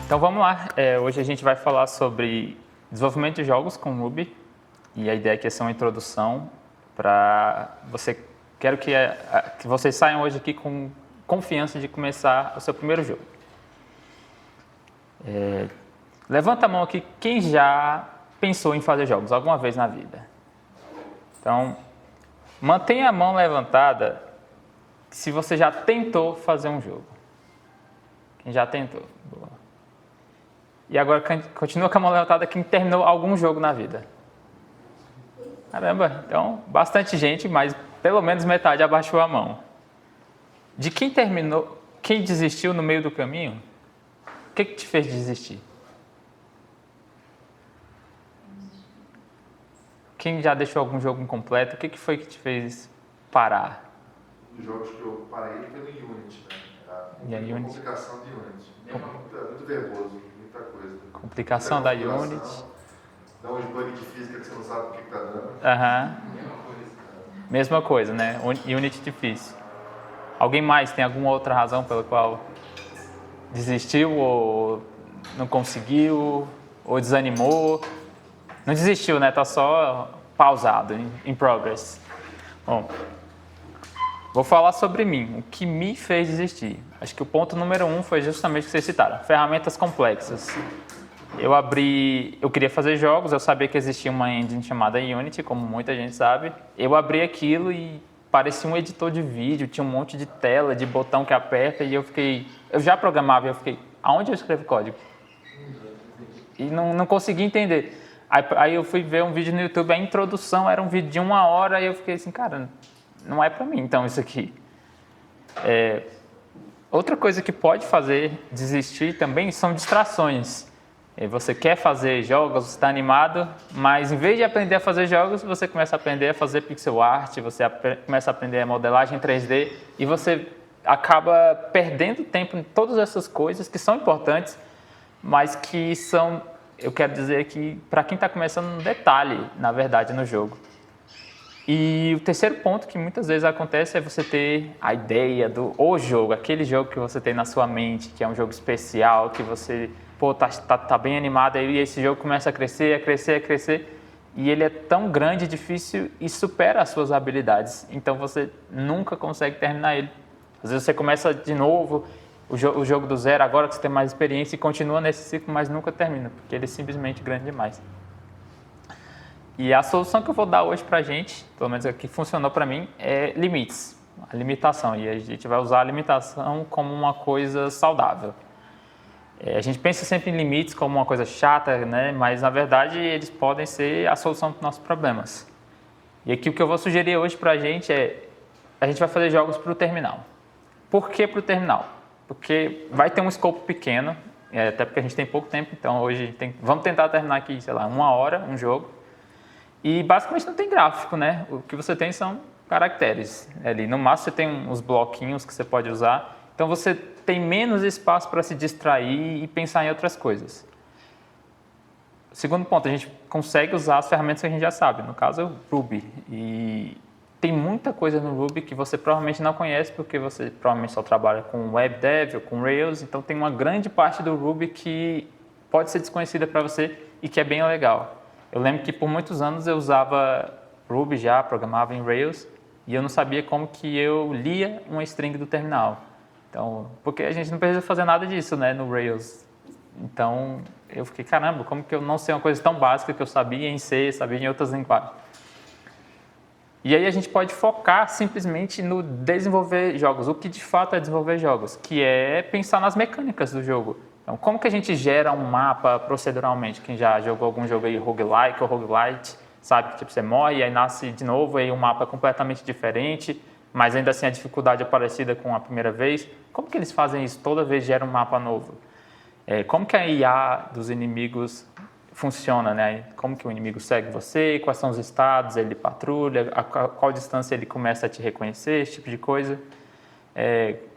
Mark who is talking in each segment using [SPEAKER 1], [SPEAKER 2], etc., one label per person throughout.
[SPEAKER 1] Então vamos lá, hoje a gente vai falar sobre desenvolvimento de jogos com Ruby e a ideia aqui é ser uma introdução para você. Quero que vocês saiam hoje aqui com confiança de começar o seu primeiro jogo. Levanta a mão aqui quem já pensou em fazer jogos alguma vez na vida. Então, mantenha a mão levantada se você já tentou fazer um jogo. Quem já tentou. Boa. E agora continua com a mão levantada quem terminou algum jogo na vida. Caramba, então bastante gente, mas pelo menos metade abaixou a mão. De quem terminou, quem desistiu no meio do caminho, o que te fez desistir? Quem já deixou algum jogo incompleto, o que foi que te fez parar?
[SPEAKER 2] Os jogos que eu parei pelo Unity, né?
[SPEAKER 1] A
[SPEAKER 2] Complicação de Unity. Muito verboso, muita coisa.
[SPEAKER 1] Complicação da Unity.
[SPEAKER 2] Dá uns bugs de física que você não sabe o que está dando.
[SPEAKER 1] Mesma coisa, né? Unity difícil. Alguém mais tem alguma outra razão pela qual desistiu ou não conseguiu ou desanimou? Não desistiu, né? Tá só pausado, in progress. Bom, vou falar sobre mim, o que me fez desistir. Acho que o ponto número 1 foi justamente o que vocês citaram, ferramentas complexas. Eu queria fazer jogos, eu sabia que existia uma engine chamada Unity, como muita gente sabe. Eu abri aquilo e parecia um editor de vídeo, tinha um monte de tela, de botão que aperta e eu já programava e eu fiquei, aonde eu escrevo código? E não consegui entender. Aí eu fui ver um vídeo no YouTube, a introdução era um vídeo de 1 hora e eu fiquei assim, cara, não é pra mim então isso aqui. Outra coisa que pode fazer desistir também são distrações. Você quer fazer jogos, você está animado, mas em vez de aprender a fazer jogos, você começa a aprender a fazer pixel art, você começa a aprender a modelagem 3D e você acaba perdendo tempo em todas essas coisas que são importantes, mas que são, eu quero dizer que para quem está começando, um detalhe, na verdade, no jogo. E o terceiro ponto que muitas vezes acontece é você ter a ideia o jogo, aquele jogo que você tem na sua mente, que é um jogo especial, que você tá bem animado aí, e esse jogo começa a crescer, e ele é tão grande, difícil e supera as suas habilidades. Então você nunca consegue terminar ele. Às vezes você começa de novo o jogo do zero, agora que você tem mais experiência, e continua nesse ciclo, mas nunca termina, porque ele é simplesmente grande demais. E a solução que eu vou dar hoje pra gente, pelo menos a que funcionou para mim, é limites, a limitação. E a gente vai usar a limitação como uma coisa saudável. A gente pensa sempre em limites como uma coisa chata, né? Mas na verdade eles podem ser a solução para os nossos problemas. E aqui o que eu vou sugerir hoje pra gente a gente vai fazer jogos para o terminal. Por que para o terminal? Porque vai ter um escopo pequeno, até porque a gente tem pouco tempo, então hoje vamos tentar terminar aqui, sei lá, 1 hora, um jogo. E basicamente não tem gráfico, né? O que você tem são caracteres. Ali no máximo você tem uns bloquinhos que você pode usar. Então você tem menos espaço para se distrair e pensar em outras coisas. Segundo ponto, a gente consegue usar as ferramentas que a gente já sabe, no caso o Ruby. E tem muita coisa no Ruby que você provavelmente não conhece porque você provavelmente só trabalha com Web Dev ou com Rails. Então tem uma grande parte do Ruby que pode ser desconhecida para você e que é bem legal. Eu lembro que por muitos anos eu usava Ruby já, programava em Rails, e eu não sabia como que eu lia uma string do terminal. Então, porque a gente não precisa fazer nada disso, né, no Rails. Então, eu fiquei, caramba, como que eu não sei uma coisa tão básica que eu sabia em C, sabia em outras linguagens? E aí a gente pode focar simplesmente no desenvolver jogos, o que de fato é desenvolver jogos, que é pensar nas mecânicas do jogo. Então, como que a gente gera um mapa proceduralmente? Quem já jogou algum jogo aí, roguelike ou roguelite, sabe que tipo, você morre e aí nasce de novo, aí um mapa é completamente diferente, mas ainda assim a dificuldade é parecida com a primeira vez. Como que eles fazem isso? Toda vez gera um mapa novo. Como que a IA dos inimigos funciona, né? Como que o inimigo segue você, quais são os estados, ele patrulha, a qual distância ele começa a te reconhecer, esse tipo de coisa.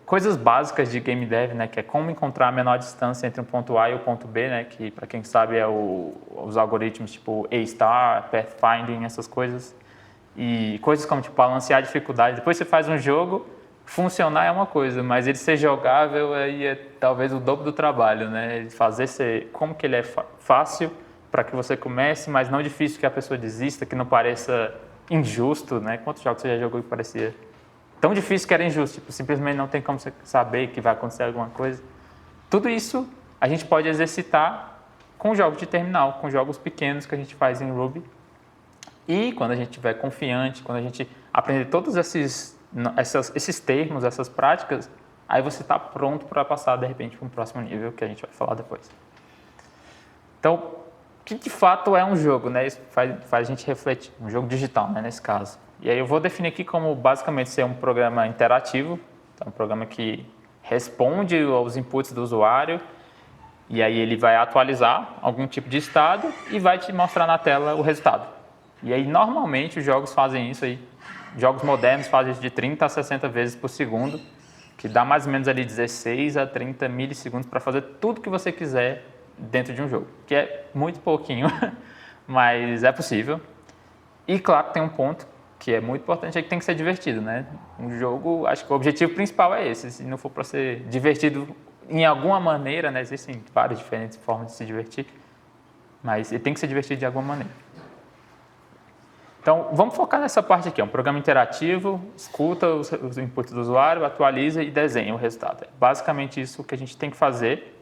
[SPEAKER 1] Coisas básicas de game dev, né, que é como encontrar a menor distância entre um ponto A e o ponto B, né, que para quem sabe é os algoritmos tipo A-star, pathfinding, essas coisas. E coisas como tipo balancear a dificuldade. Depois você faz um jogo, funcionar é uma coisa, mas ele ser jogável aí é talvez o dobro do trabalho, né? Ele fazer ser, como que ele é fácil para que você comece, mas não difícil que a pessoa desista, que não pareça injusto, né? Quantos jogos você já jogou que parecia tão difícil que era injusto, tipo, simplesmente não tem como você saber que vai acontecer alguma coisa. Tudo isso a gente pode exercitar com jogos de terminal, com jogos pequenos que a gente faz em Ruby. E quando a gente estiver confiante, quando a gente aprender todos esses termos, essas práticas, aí você está pronto para passar, de repente, para um próximo nível, que a gente vai falar depois. Então, o que de fato é um jogo, né? Isso faz a gente refletir, um jogo digital, né, nesse caso. E aí eu vou definir aqui como basicamente ser um programa interativo, então um programa que responde aos inputs do usuário, e aí ele vai atualizar algum tipo de estado e vai te mostrar na tela o resultado. E aí normalmente os jogos fazem isso aí, jogos modernos fazem isso de 30 a 60 vezes por segundo, que dá mais ou menos ali 16 a 30 milissegundos para fazer tudo que você quiser dentro de um jogo, que é muito pouquinho, mas é possível. E claro, tem um ponto que é muito importante, é que tem que ser divertido, né? Um jogo, acho que o objetivo principal é esse, se não for para ser divertido em alguma maneira, né? Existem várias diferentes formas de se divertir, mas ele tem que ser divertido de alguma maneira. Então, vamos focar nessa parte aqui, é um programa interativo, escuta os inputs do usuário, atualiza e desenha o resultado. É basicamente isso que a gente tem que fazer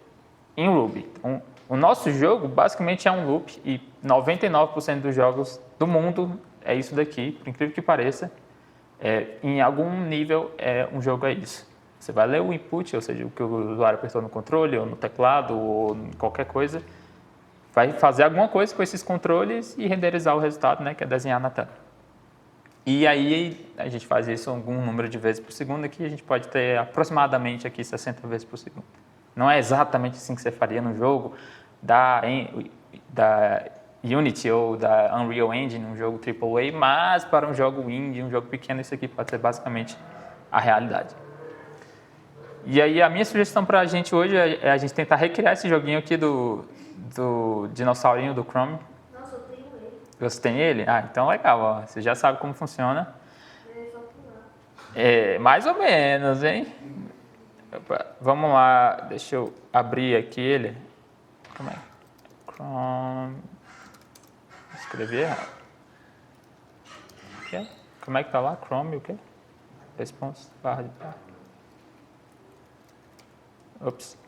[SPEAKER 1] em Ruby. Então, o nosso jogo basicamente é um loop e 99% dos jogos do mundo é isso daqui, por incrível que pareça. Em algum nível, um jogo é isso. Você vai ler o input, ou seja, o que o usuário apertou no controle, ou no teclado, ou em qualquer coisa, vai fazer alguma coisa com esses controles e renderizar o resultado, né, que é desenhar na tela. E aí a gente faz isso algum número de vezes por segundo, aqui a gente pode ter aproximadamente aqui 60 vezes por segundo. Não é exatamente assim que você faria no jogo da Unity ou da Unreal Engine, um jogo AAA, mas para um jogo indie, um jogo pequeno, isso aqui pode ser basicamente a realidade. E aí a minha sugestão para a gente hoje é a gente tentar recriar esse joguinho aqui do dinossaurinho do Chrome.
[SPEAKER 3] Nossa, eu tenho ele.
[SPEAKER 1] Você tem ele? Ah, então legal, ó. Você já sabe como funciona.
[SPEAKER 3] É só pular.
[SPEAKER 1] Mais ou menos, hein? Vamos lá, deixa eu abrir aqui ele. Como é? Chrome. Escrevi errado. Como é que tá lá? Chrome o quê? Response barra de barra. Ops.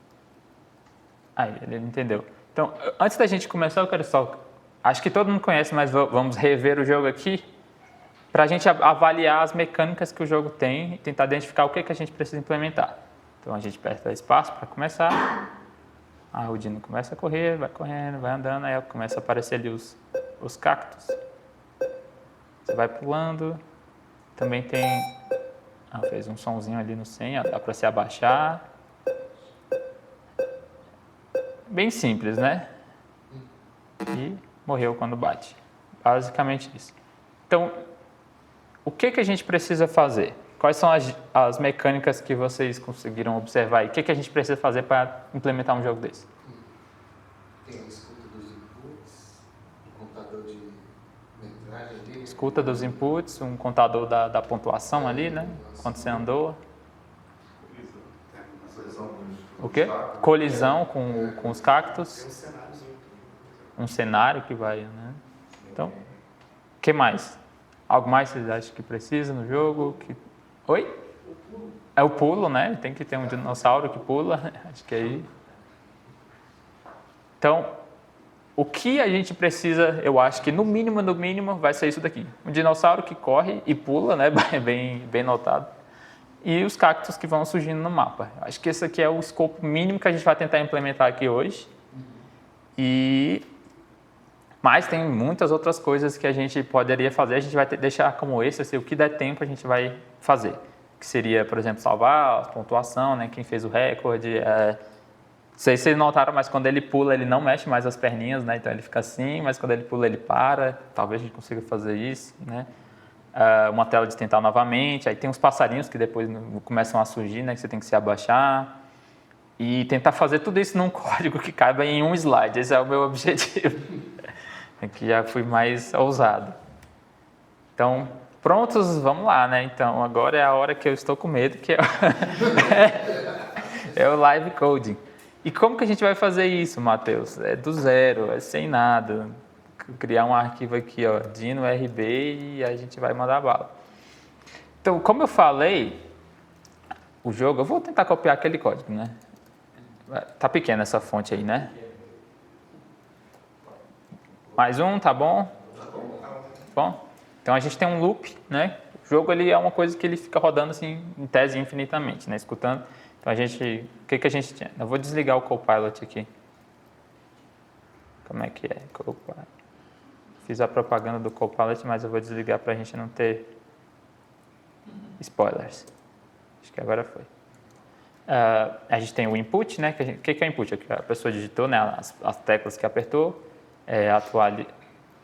[SPEAKER 1] Aí, ele entendeu. Então, antes da gente começar, eu quero só... Acho que todo mundo conhece, mas vamos rever o jogo aqui para a gente avaliar as mecânicas que o jogo tem e tentar identificar o que a gente precisa implementar. Então, a gente aperta espaço para começar. O dino começa a correr, vai correndo, vai andando, aí começa a aparecer ali os cactos. Você vai pulando. Também tem... fez um sonzinho ali no 100, dá para se abaixar. Bem simples, né? E morreu quando bate. Basicamente isso. Então, o que a gente precisa fazer? Quais são as mecânicas que vocês conseguiram observar? E o que a gente precisa fazer para implementar um jogo desse?
[SPEAKER 4] Tem a escuta dos inputs, o contador de metragem ali.
[SPEAKER 1] Escuta dos inputs, um contador da pontuação ali, né? Quando você andou. O quê? Colisão com os cactos. Um cenário que vai, né? Então, o que mais? Algo mais vocês acham que precisa no jogo? Oi? É o pulo, né? Tem que ter um dinossauro que pula. Acho que é aí. Então, o que a gente precisa, eu acho que no mínimo vai ser isso daqui. Um dinossauro que corre e pula, né? Bem notado. E os cactos que vão surgindo no mapa. Acho que esse aqui é o escopo mínimo que a gente vai tentar implementar aqui hoje. Mas tem muitas outras coisas que a gente poderia fazer. A gente vai deixar como esse, assim, o que der tempo a gente vai fazer. Que seria, por exemplo, salvar a pontuação, né? Quem fez o recorde. Não sei se vocês notaram, mas quando ele pula, ele não mexe mais as perninhas, né? Então ele fica assim, mas quando ele pula, ele para. Talvez a gente consiga fazer isso, né? Uma tela de tentar novamente, aí tem uns passarinhos que depois começam a surgir, né, que você tem que se abaixar e tentar fazer tudo isso num código que caiba em um slide. Esse é o meu objetivo. Aqui já fui mais ousado. Então, Prontos, vamos lá, né? Então, agora é a hora que eu estou com medo, que é, é o live coding. E como que a gente vai fazer isso, Matheus? É do zero, é sem nada. Criar um arquivo aqui, ó, Dino RB e a gente vai mandar bala. Então, como eu falei, o jogo, eu vou tentar copiar aquele código, né? Tá pequena essa fonte aí, né? Mais um, tá bom? Bom? Então a gente tem um loop, né? O jogo ele é uma coisa que ele fica rodando assim, em tese infinitamente, né? Escutando. Então a gente, o que a gente tinha? Eu vou desligar o Copilot aqui. Como é que é? Copilot. Fiz a propaganda do Copilot, mas eu vou desligar para a gente não ter spoilers. Acho que agora foi. A gente tem o input, né? O que é o input? A pessoa digitou, né? As teclas que apertou,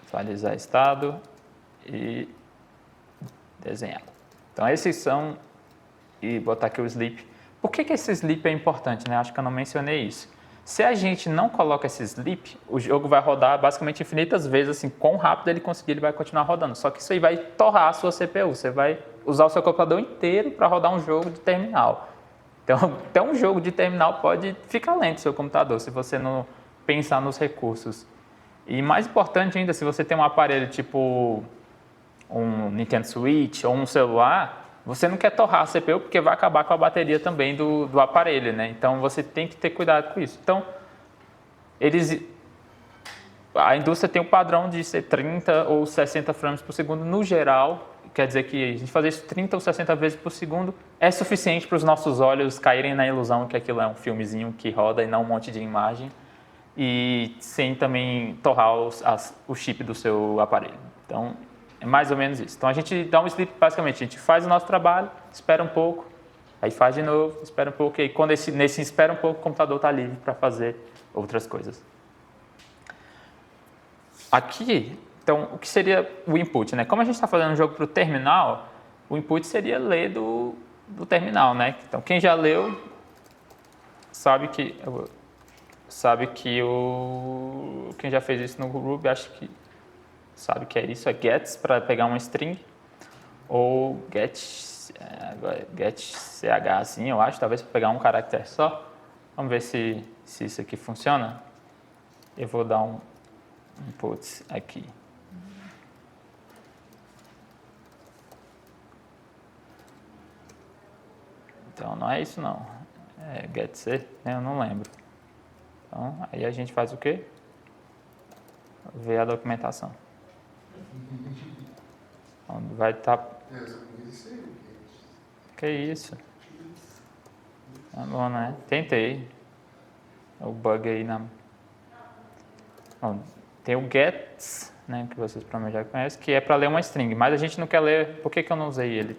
[SPEAKER 1] atualizar estado e desenhar. Então esses são, e botar aqui o sleep. Por que esse sleep é importante, né? Acho que eu não mencionei isso. Se a gente não coloca esse sleep, o jogo vai rodar basicamente infinitas vezes, assim, quão rápido ele conseguir, ele vai continuar rodando. Só que isso aí vai torrar a sua CPU, você vai usar o seu computador inteiro para rodar um jogo de terminal. Então, até um jogo de terminal pode ficar lento o seu computador, se você não pensar nos recursos. E mais importante ainda, se você tem um aparelho tipo um Nintendo Switch ou um celular, você não quer torrar a CPU porque vai acabar com a bateria também do aparelho, né? Então você tem que ter cuidado com isso. Então, a indústria tem um padrão de ser 30 ou 60 frames por segundo no geral. Quer dizer que a gente fazer isso 30 ou 60 vezes por segundo é suficiente para os nossos olhos caírem na ilusão que aquilo é um filmezinho que roda e não um monte de imagem, e sem também torrar o chip do seu aparelho. Então, é mais ou menos isso. Então, a gente dá um sleep, basicamente, a gente faz o nosso trabalho, espera um pouco, aí faz de novo, espera um pouco, e quando nesse espera um pouco, o computador está livre para fazer outras coisas. Aqui, então, o que seria o input, né? Como a gente está fazendo um jogo para o terminal, o input seria ler do terminal, né? Então, quem já leu sabe que quem já fez isso no Ruby, acho que sabe que é isso, é gets para pegar uma string, ou get ch assim, eu acho, talvez para pegar um caractere só. Vamos ver se isso aqui funciona. Eu vou dar um input aqui. Então não é isso não, é getC, né? Eu não lembro. Então aí a gente faz o quê? Ver a documentação. Onde vai estar... Que isso? Tá bom, né? Tentei. O bug aí na... Bom, tem o gets, né, que vocês provavelmente já conhecem, que é para ler uma string, mas a gente não quer ler... Por que eu não usei ele?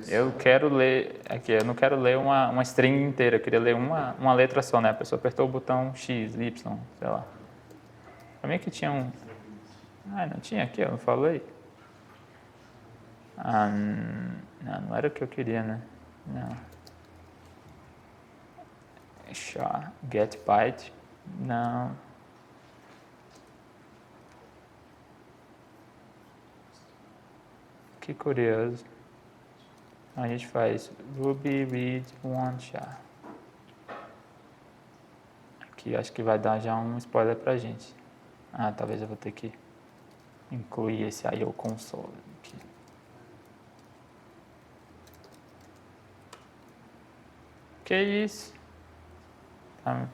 [SPEAKER 1] Eu quero ler... Aqui, eu não quero ler uma string inteira, eu queria ler uma letra só, né? A pessoa apertou o botão X, Y, sei lá. Pra mim que tinha um... Ah, não tinha aqui, eu não falei? Ah, não era o que eu queria, né? Não. Get byte. Não. Que curioso. A gente faz Ruby read one char. Aqui acho que vai dar já um spoiler pra gente. Ah, talvez eu vou ter que incluir esse IO console aqui. Que isso? Tá.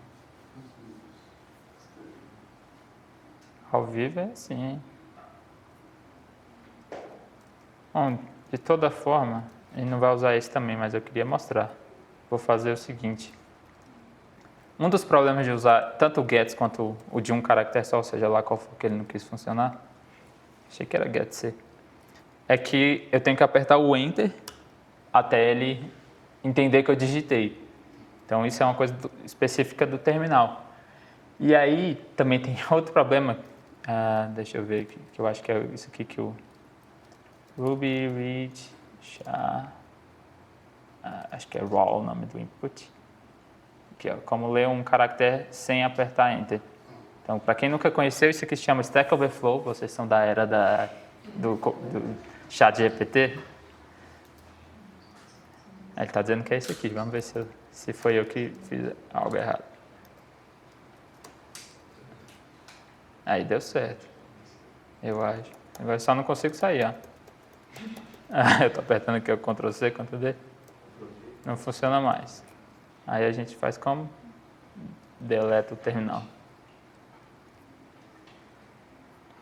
[SPEAKER 1] Ao vivo é assim, hein? Bom, de toda forma, ele não vai usar esse também, mas eu queria mostrar. Vou fazer o seguinte. Um dos problemas de usar tanto o gets quanto o de um caractere só, ou seja lá qual for que ele não quis funcionar, achei que era getC, é que eu tenho que apertar o Enter até ele entender que eu digitei. Então isso é uma coisa específica do terminal. E aí também tem outro problema, deixa eu ver aqui, que eu acho que é isso aqui que o Ruby read char, acho que é raw o nome do input. Aqui, ó, como ler um caractere sem apertar Enter. Então, para quem nunca conheceu, isso aqui se chama Stack Overflow. Vocês são da era do chat GPT. Ele está dizendo que é esse aqui. Vamos ver se foi eu que fiz algo errado. Aí deu certo. Eu acho. Agora eu só não consigo sair, ó. Eu estou apertando aqui o Ctrl C, Ctrl D. Não funciona mais. Aí a gente faz como? Deleta o terminal.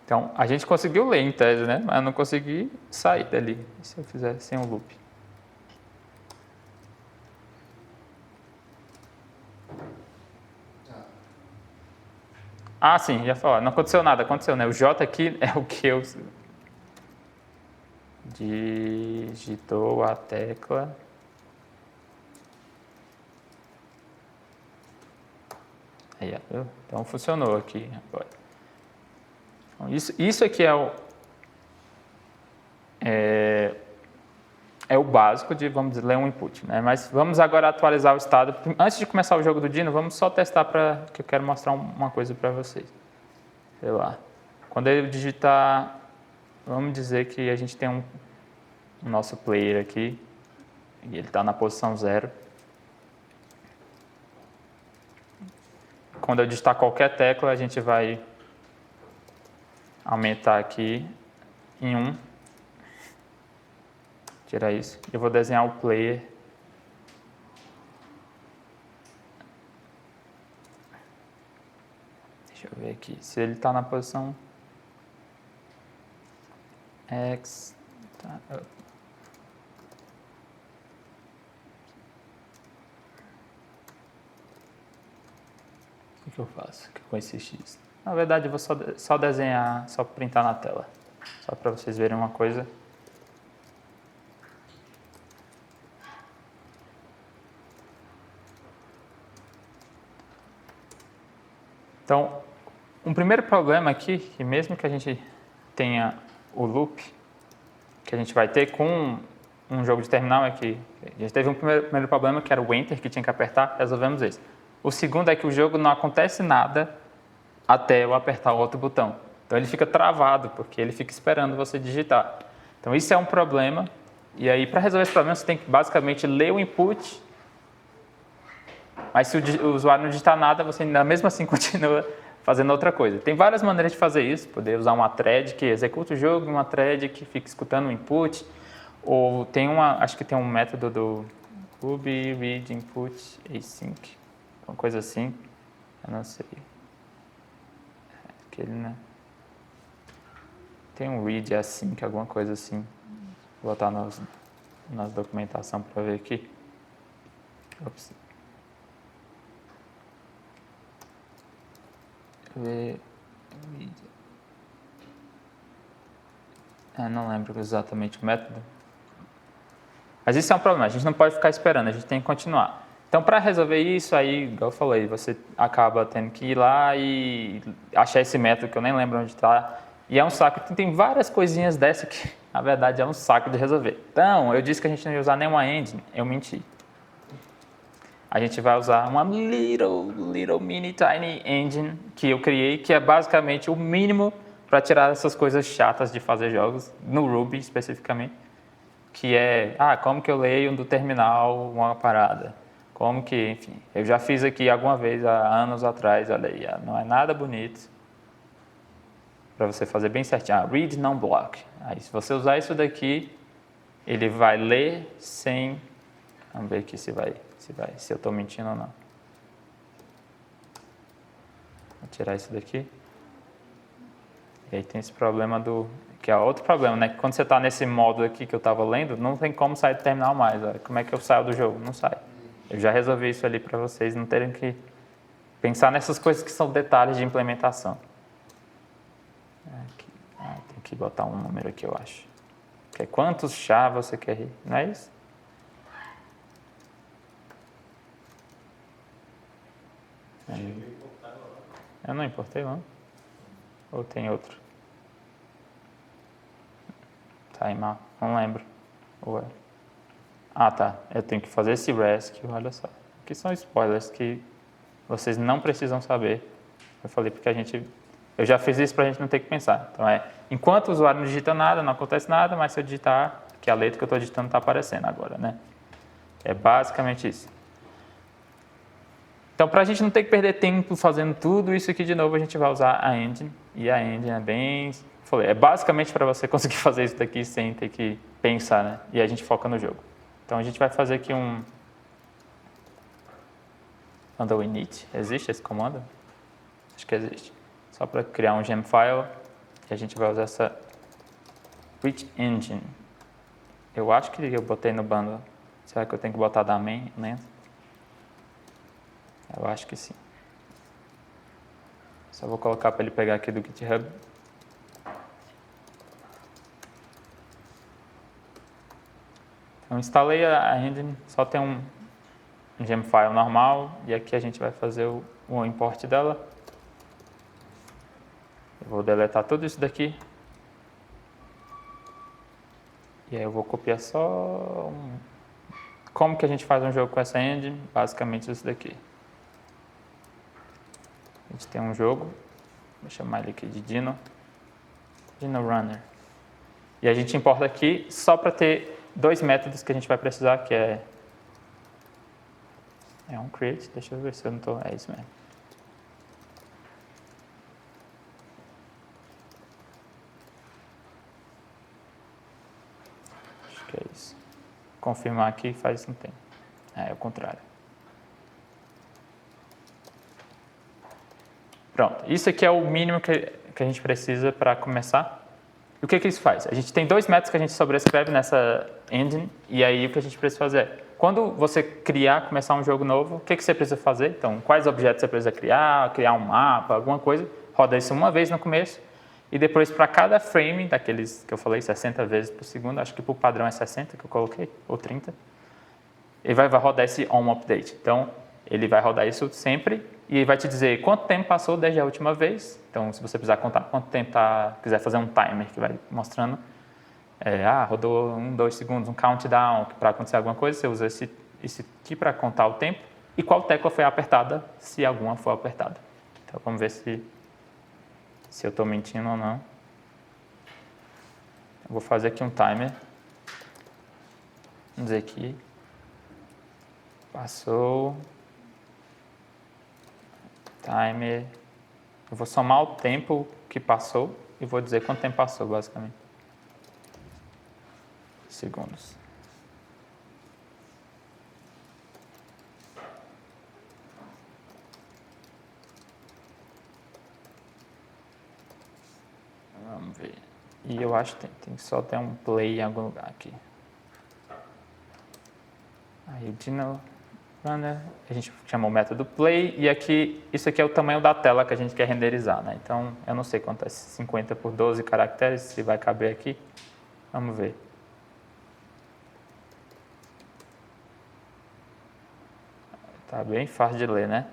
[SPEAKER 1] Então, a gente conseguiu ler em tese, né? Mas eu não consegui sair dali. E se eu fizer sem o loop? Ah, sim, já falou. Não aconteceu nada, aconteceu, né? O J aqui é o que eu digitou a tecla. Aí, ó, então funcionou aqui agora. Então, isso aqui é o básico de, vamos dizer, ler um input, né? Mas vamos agora atualizar o estado. Antes de começar o jogo do Dino, vamos só testar que eu quero mostrar uma coisa para vocês. Sei lá. Quando ele digitar, vamos dizer que a gente tem um nosso player aqui e ele está na posição 0. Quando eu digitar qualquer tecla, a gente vai aumentar aqui em 1. Tirar isso. Eu vou desenhar o player. Deixa eu ver aqui. Se ele está na posição X. Tá. O que eu faço com esse X? Na verdade, eu vou só desenhar, só printar na tela. Só para vocês verem uma coisa. Então, um primeiro problema aqui, que mesmo que a gente tenha o loop, que a gente vai ter com um jogo de terminal, é que a gente teve um primeiro problema, que era o Enter, que tinha que apertar, resolvemos esse. O segundo é que o jogo não acontece nada até eu apertar o outro botão. Então, ele fica travado, porque ele fica esperando você digitar. Então, isso é um problema. E aí, para resolver esse problema, você tem que basicamente ler o input. Mas se o usuário não digitar nada, você ainda mesmo assim continua fazendo outra coisa. Tem várias maneiras de fazer isso. Poder usar uma thread que executa o jogo, uma thread que fica escutando o input. Ou tem acho que tem um método do Ruby read input async, uma coisa assim. Eu não sei. Aquele, né? Tem um read async, alguma coisa assim. Vou botar nas documentação para ver aqui. Ops. Não lembro exatamente o método. Mas isso é um problema, a gente não pode ficar esperando, a gente tem que continuar. Então, para resolver isso, aí, igual eu falei, você acaba tendo que ir lá e achar esse método que eu nem lembro onde está. E é um saco, tem várias coisinhas dessa que, na verdade, é um saco de resolver. Então, eu disse que a gente não ia usar nenhuma engine, eu menti. A gente vai usar uma little mini tiny engine que eu criei, que é basicamente o mínimo para tirar essas coisas chatas de fazer jogos, no Ruby especificamente, que é, como que eu leio do terminal uma parada, como que, enfim, eu já fiz aqui alguma vez há anos atrás, olha aí, não é nada bonito, para você fazer bem certinho, read não block, aí se você usar isso daqui, ele vai ler sem, vamos ver aqui se eu estou mentindo ou não. Vou tirar isso daqui. E aí tem esse problema que é outro problema, né? Que quando você está nesse modo aqui que eu estava lendo, não tem como sair do terminal mais. Olha. Como é que eu saio do jogo? Não sai. Eu já resolvi isso ali para vocês não terem que pensar nessas coisas que são detalhes de implementação. Aqui. Tem que botar um número aqui, eu acho. Que é quantos chá você quer rir, não é isso? Eu não importei, não? Ou tem outro? Timeout, não lembro. Tá. Eu tenho que fazer esse rescue, olha só. Aqui são spoilers que vocês não precisam saber. Eu falei porque a gente Eu já fiz isso para a gente não ter que pensar. Então, enquanto o usuário não digita nada, não acontece nada, mas se eu digitar, que a letra que eu estou digitando está aparecendo agora, né? É basicamente isso. Então, para a gente não ter que perder tempo fazendo tudo isso aqui de novo, a gente vai usar a engine. E a engine é bem... É basicamente para você conseguir fazer isso daqui sem ter que pensar, né? E a gente foca no jogo. Então, a gente vai fazer aqui um... Bundle init. Existe esse comando? Acho que existe. Só para criar um gem file. E a gente vai usar essa which engine. Eu acho que eu botei no bundle. Será que eu tenho que botar da main? Né? Eu acho que sim. Só vou colocar para ele pegar aqui do GitHub. Então, instalei a engine, só tem um gem file normal, e aqui a gente vai fazer o import dela. Eu vou deletar tudo isso daqui. E aí eu vou copiar só como que a gente faz um jogo com essa engine, basicamente isso daqui. A gente tem um jogo, vou chamar ele aqui de Dino Runner. E a gente importa aqui só para ter dois métodos que a gente vai precisar, que é um create, deixa eu ver se eu não estou, é isso mesmo. Acho que é isso. Confirmar aqui faz isso, não tem. É o contrário. Pronto, isso aqui é o mínimo que a gente precisa para começar. E o que isso faz? A gente tem dois métodos que a gente sobrescreve nessa engine, e aí o que a gente precisa fazer é, quando você começar um jogo novo, o que você precisa fazer? Então, quais objetos você precisa criar um mapa, alguma coisa, roda isso uma vez no começo, e depois para cada frame, daqueles que eu falei, 60 vezes por segundo, acho que por padrão é 60 que eu coloquei, ou 30, ele vai rodar esse onUpdate. Então, ele vai rodar isso sempre, e vai te dizer quanto tempo passou desde a última vez. Então, se você precisar contar quanto tempo quiser fazer um timer que vai mostrando, rodou 1, 2 segundos, um countdown para acontecer alguma coisa, você usa esse aqui para contar o tempo e qual tecla foi apertada, se alguma for apertada. Então, vamos ver se eu estou mentindo ou não. Eu vou fazer aqui um timer. Vamos dizer que passou... Timer, eu vou somar o tempo que passou e vou dizer quanto tempo passou, basicamente. Segundos. Vamos ver. E eu acho que tem que só ter um play em algum lugar aqui. Aí o Dino Runner, a gente chama o método play, e aqui, isso aqui é o tamanho da tela que a gente quer renderizar, né? Então, eu não sei quanto é 50 por 12 caracteres, se vai caber aqui. Vamos ver. Tá bem fácil de ler, né?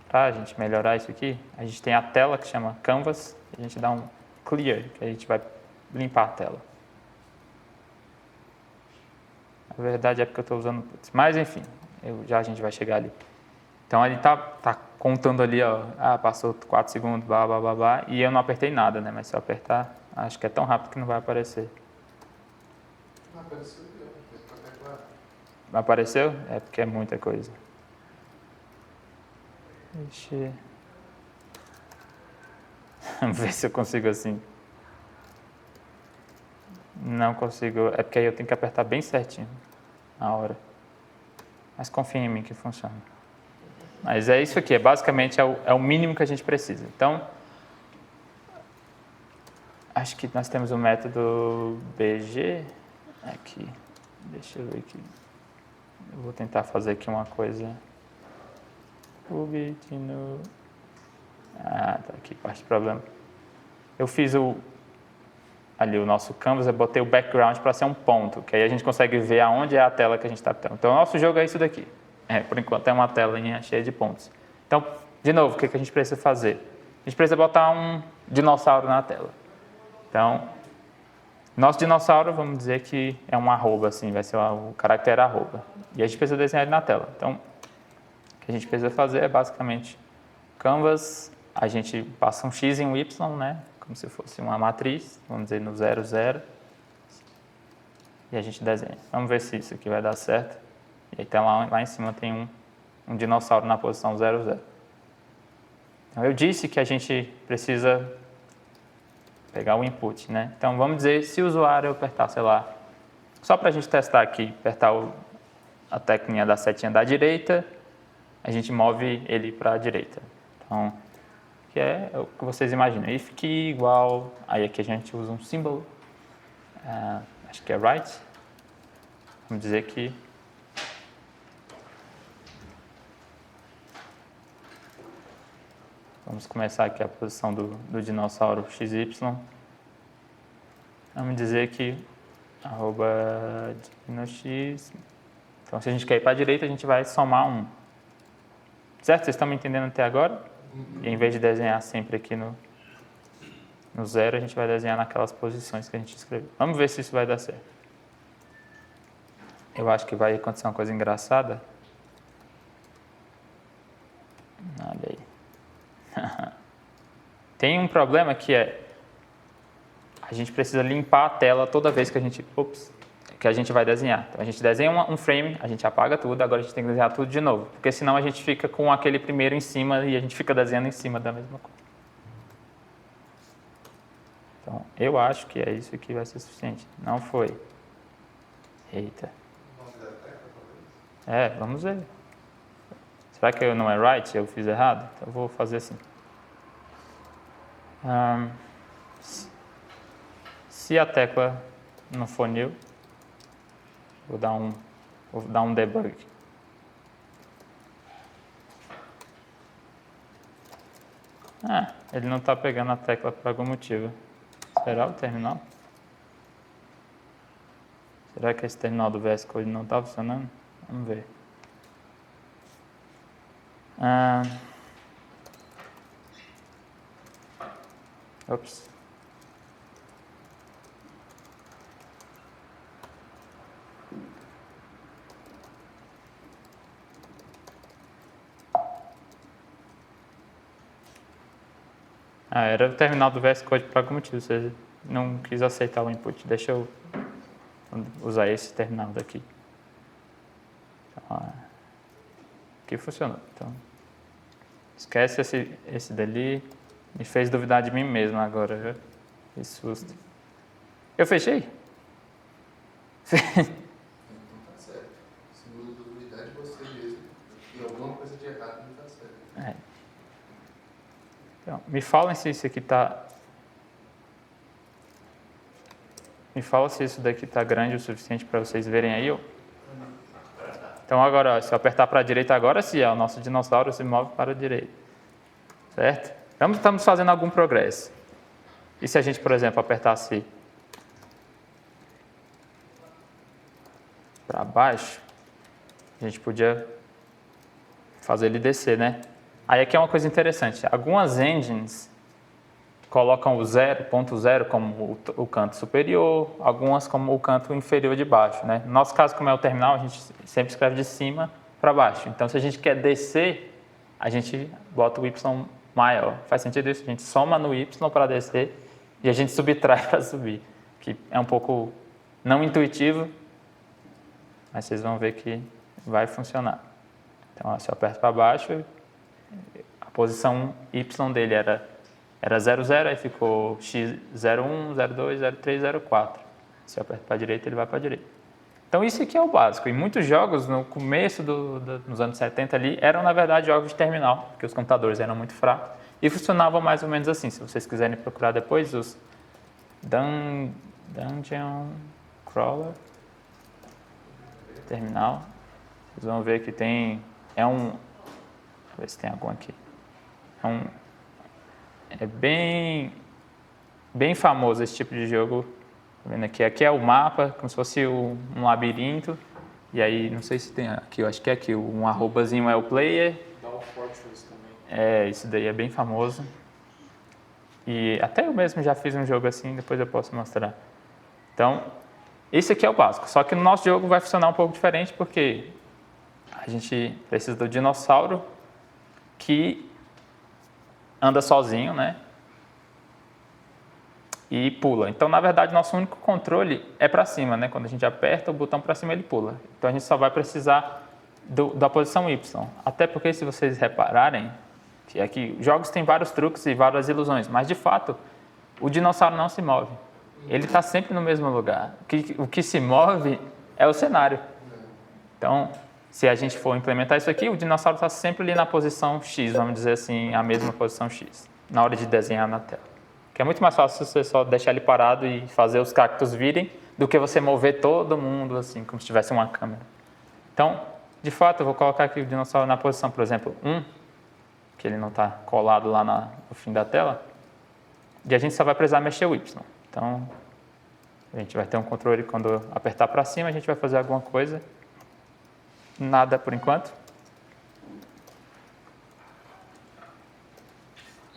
[SPEAKER 1] Para a gente melhorar isso aqui, a gente tem a tela que chama Canvas, a gente dá um clear, que a gente vai limpar a tela. Na verdade é porque eu estou usando puts. Mas enfim, a gente vai chegar ali. Então ele tá contando ali, ó, passou 4 segundos, blá, blá, blá, blá, e eu não apertei nada, né? Mas se eu apertar, acho que é tão rápido que não vai aparecer.
[SPEAKER 4] Não apareceu, claro.
[SPEAKER 1] Apareceu? É porque é muita coisa. Deixa eu... Vamos ver se eu consigo assim. Não consigo, é porque aí eu tenho que apertar bem certinho a hora. Mas confia em mim que funciona. Mas é isso aqui, basicamente é o mínimo que a gente precisa. Então, acho que nós temos o método BG aqui. Deixa eu ver aqui. Eu vou tentar fazer aqui uma coisa. Tá aqui, parte do problema. Eu fiz ali o nosso canvas, eu botei o background para ser um ponto, que aí a gente consegue ver aonde é a tela que a gente está tendo. Então, o nosso jogo é isso daqui. Por enquanto, é uma telinha cheia de pontos. Então, de novo, o que a gente precisa fazer? A gente precisa botar um dinossauro na tela. Então, nosso dinossauro, vamos dizer que é um arroba, assim, vai ser o caractere arroba. E a gente precisa desenhar ele na tela. Então, o que a gente precisa fazer é basicamente Canvas, a gente passa um X e um Y, né? Como se fosse uma matriz, vamos dizer no 0, 0. E a gente desenha. Vamos ver se isso aqui vai dar certo. E aí então, lá em cima tem um dinossauro na posição 0, 0. Então, eu disse que a gente precisa pegar o input, né? Então, vamos dizer, se o usuário apertar, sei lá, só para a gente testar aqui, apertar a teclinha da setinha da direita, a gente move ele para a direita. Então, que é o que vocês imaginam. If key igual, aí aqui a gente usa um símbolo, acho que é right. Vamos dizer que vamos começar aqui a posição do dinossauro XY. Vamos dizer que @dinox. Então, se a gente quer ir para a direita, a gente vai somar 1. Certo? Vocês estão me entendendo até agora? E em vez de desenhar sempre aqui no 0, a gente vai desenhar naquelas posições que a gente escreveu. Vamos ver se isso vai dar certo. Eu acho que vai acontecer uma coisa engraçada. Olha aí. Tem um problema que é a gente precisa limpar a tela toda vez que a gente vai desenhar. Então, a gente desenha um frame, a gente apaga tudo, agora a gente tem que desenhar tudo de novo, porque senão a gente fica com aquele primeiro em cima e a gente fica desenhando em cima da mesma coisa. Então, eu acho que é isso que vai ser suficiente. Não foi. Eita. Vamos ver. Será que não é right? Eu fiz errado? Então, eu vou fazer assim. Se a tecla não for new, vou dar um debug. Ele não está pegando a tecla por algum motivo. Será o terminal? Será que esse terminal do VS Code não está funcionando? Vamos ver. Ops. Era o terminal do VS Code por algum motivo. Você não quis aceitar o input. Deixa eu usar esse terminal daqui. Então, aqui funcionou. Então, esquece esse dali. Me fez duvidar de mim mesmo agora, viu? Que susto. Eu fechei?
[SPEAKER 4] Então tá certo. Se não duvidar de você mesmo, e alguma coisa de errado não tá certo.
[SPEAKER 1] Então, me falem se isso aqui tá... Me fala se isso daqui tá grande o suficiente para vocês verem aí, ó. Então agora, se eu apertar para a direita agora, sim, o nosso dinossauro se move para a direita. Certo? Estamos fazendo algum progresso. E se a gente, por exemplo, apertasse para baixo, a gente podia fazer ele descer, né? Aí aqui é uma coisa interessante. Algumas engines colocam o 0.0 como o canto superior, algumas como o canto inferior de baixo, né? No nosso caso, como é o terminal, a gente sempre escreve de cima para baixo. Então, se a gente quer descer, a gente bota o y maior. Faz sentido isso? A gente soma no y para descer e a gente subtrai para subir, que é um pouco não intuitivo, mas vocês vão ver que vai funcionar. Então, se eu aperto para baixo, a posição y dele era 0, 0, aí ficou x 01, 02, 03, 04. Se eu aperto para a direita, ele vai para a direita. Então, isso aqui é o básico. E muitos jogos, no começo dos anos 70 ali, eram, na verdade, jogos de terminal, porque os computadores eram muito fracos. E funcionavam mais ou menos assim. Se vocês quiserem procurar depois, os Dungeon Crawler terminal, vocês vão ver que tem... Deixa eu ver se tem algum aqui. É bem famoso esse tipo de jogo. Tá vendo aqui? Aqui é o mapa, como se fosse um labirinto. E aí, não sei se tem aqui, eu acho que é aqui, um arrobazinho é o player.
[SPEAKER 5] Down Fortress também.
[SPEAKER 1] Isso daí é bem famoso. E até eu mesmo já fiz um jogo assim, depois eu posso mostrar. Então, esse aqui é o básico. Só que no nosso jogo vai funcionar um pouco diferente, porque a gente precisa do dinossauro que anda sozinho, né? E pula. Então, na verdade, nosso único controle é para cima, né? Quando a gente aperta o botão para cima, ele pula. Então, a gente só vai precisar da posição Y. Até porque, se vocês repararem, que aqui jogos têm vários truques e várias ilusões, mas, de fato, o dinossauro não se move. Ele está sempre no mesmo lugar. O que se move é o cenário. Então, se a gente for implementar isso aqui, o dinossauro está sempre ali na posição X, vamos dizer assim, a mesma posição X, na hora de desenhar na tela. Que é muito mais fácil você só deixar ele parado e fazer os cactos virem do que você mover todo mundo assim, como se tivesse uma câmera. Então, de fato, eu vou colocar aqui o dinossauro na posição, por exemplo, 1, que ele não está colado lá no fim da tela, e a gente só vai precisar mexer o Y. Então, a gente vai ter um controle quando eu apertar para cima, a gente vai fazer alguma coisa. Nada por enquanto.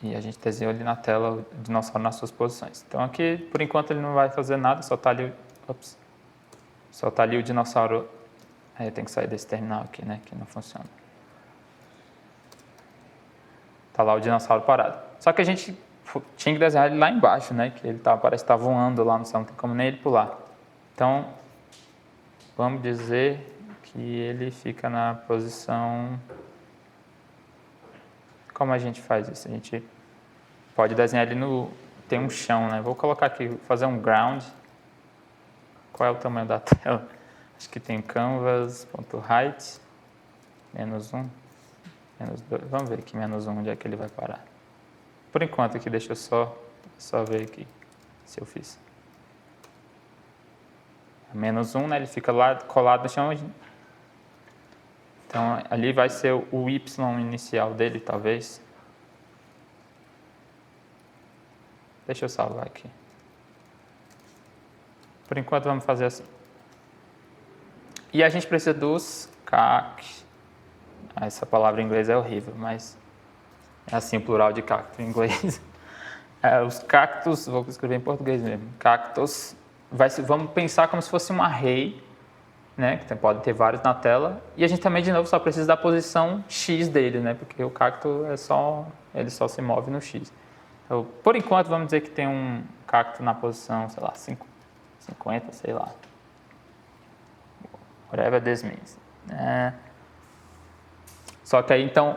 [SPEAKER 1] E a gente desenhou ali na tela o dinossauro nas suas posições. Então aqui, por enquanto, ele não vai fazer nada, só está ali, só tá ali o dinossauro. Aí eu tenho que sair desse terminal aqui, né, que não funciona. Está lá o dinossauro parado. Só que a gente tinha que desenhar ele lá embaixo, né, que ele parece estar voando lá no céu, não tem como nem ele pular. Então, vamos dizer que ele fica na posição... Como a gente faz isso? A gente pode desenhar ele no... Tem um chão, né? Vou colocar aqui, fazer um ground. Qual é o tamanho da tela? Acho que tem canvas.height, -1, -2. Vamos ver aqui, -1, onde é que ele vai parar. Por enquanto aqui, deixa eu só ver aqui se eu fiz. -1, né? Ele fica lá colado no chão. Então, ali vai ser o Y inicial dele, talvez. Deixa eu salvar aqui. Por enquanto, vamos fazer assim. E a gente precisa dos cactos. Essa palavra em inglês é horrível, mas é assim o plural de cacto em inglês. Os cactos, vou escrever em português mesmo. Cactos, vamos pensar como se fosse um array, né, que pode ter vários na tela, e a gente também, de novo, só precisa da posição X dele, né, porque o cacto ele só se move no X. Então, por enquanto, vamos dizer que tem um cacto na posição, sei lá, 50, sei lá. Whatever this means. Só que aí, então,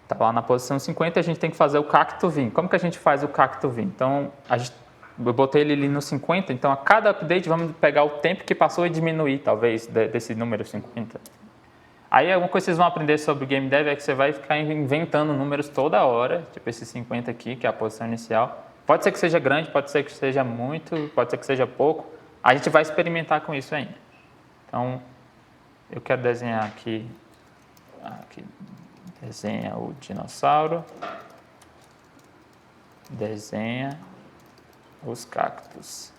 [SPEAKER 1] tá lá na posição 50, a gente tem que fazer o cacto vir. Como que a gente faz o cacto vir? Então, eu botei ele ali no 50, então a cada update vamos pegar o tempo que passou e diminuir, talvez, desse número 50. Aí uma coisa que vocês vão aprender sobre Game Dev é que você vai ficar inventando números toda hora, tipo esse 50 aqui, que é a posição inicial. Pode ser que seja grande, pode ser que seja muito, pode ser que seja pouco. A gente vai experimentar com isso ainda. Então, eu quero desenhar aqui desenha o dinossauro, desenha os cactos.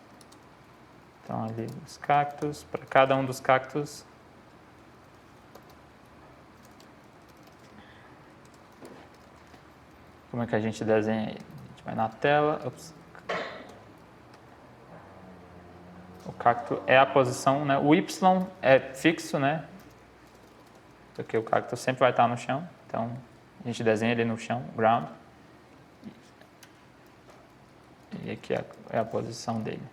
[SPEAKER 1] Então, ali os cactos, para cada um dos cactos, como é que a gente desenha ele? A gente vai na tela, o cacto é a posição, né? O Y é fixo, né? Porque o cacto sempre vai estar no chão, então a gente desenha ele no chão, ground. E aqui é a posição dele.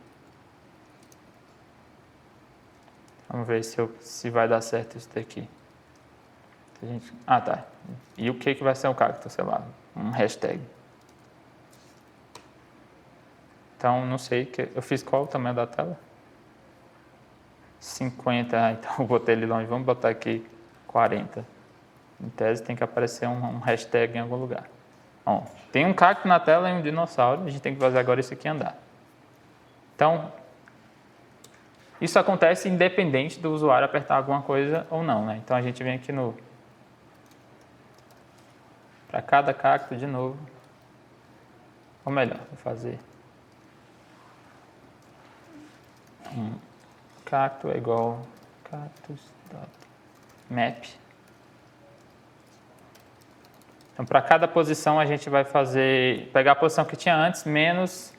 [SPEAKER 1] Vamos ver se vai dar certo isso daqui. Tá. E o que vai ser o cacto? Sei lá, um hashtag. Então, não sei. Eu fiz qual o tamanho da tela? 50. Então, eu botei ele longe. Vamos botar aqui 40. Em tese, tem que aparecer um hashtag em algum lugar. Bom, tem um cacto na tela e um dinossauro. A gente tem que fazer agora isso aqui andar. Então, isso acontece independente do usuário apertar alguma coisa ou não, né? Então, a gente vem aqui para cada cacto de novo. Ou melhor, vou fazer cacto é igual cactus.map. Então, para cada posição, a gente vai pegar a posição que tinha antes, menos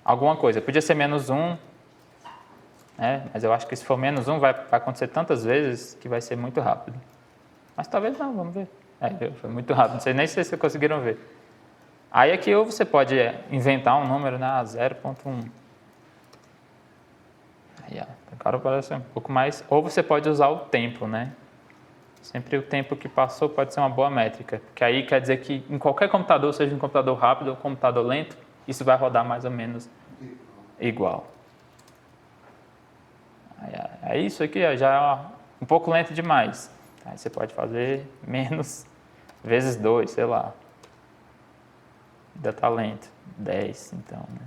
[SPEAKER 1] alguma coisa. Podia ser -1, né? Mas eu acho que se for -1, vai acontecer tantas vezes que vai ser muito rápido. Mas talvez não, vamos ver. Foi muito rápido, não sei nem se vocês conseguiram ver. Aí aqui ou você pode inventar um número, né? 0.1. Aí, ó, agora parece um pouco mais. Ou você pode usar o tempo, né? Sempre o tempo que passou pode ser uma boa métrica. Porque aí quer dizer que em qualquer computador, seja um computador rápido ou um computador lento, isso vai rodar mais ou menos igual. Aí isso aqui ó, já é um pouco lento demais. Aí você pode fazer menos vezes 2, sei lá. Ainda está lento. 10, então. Né?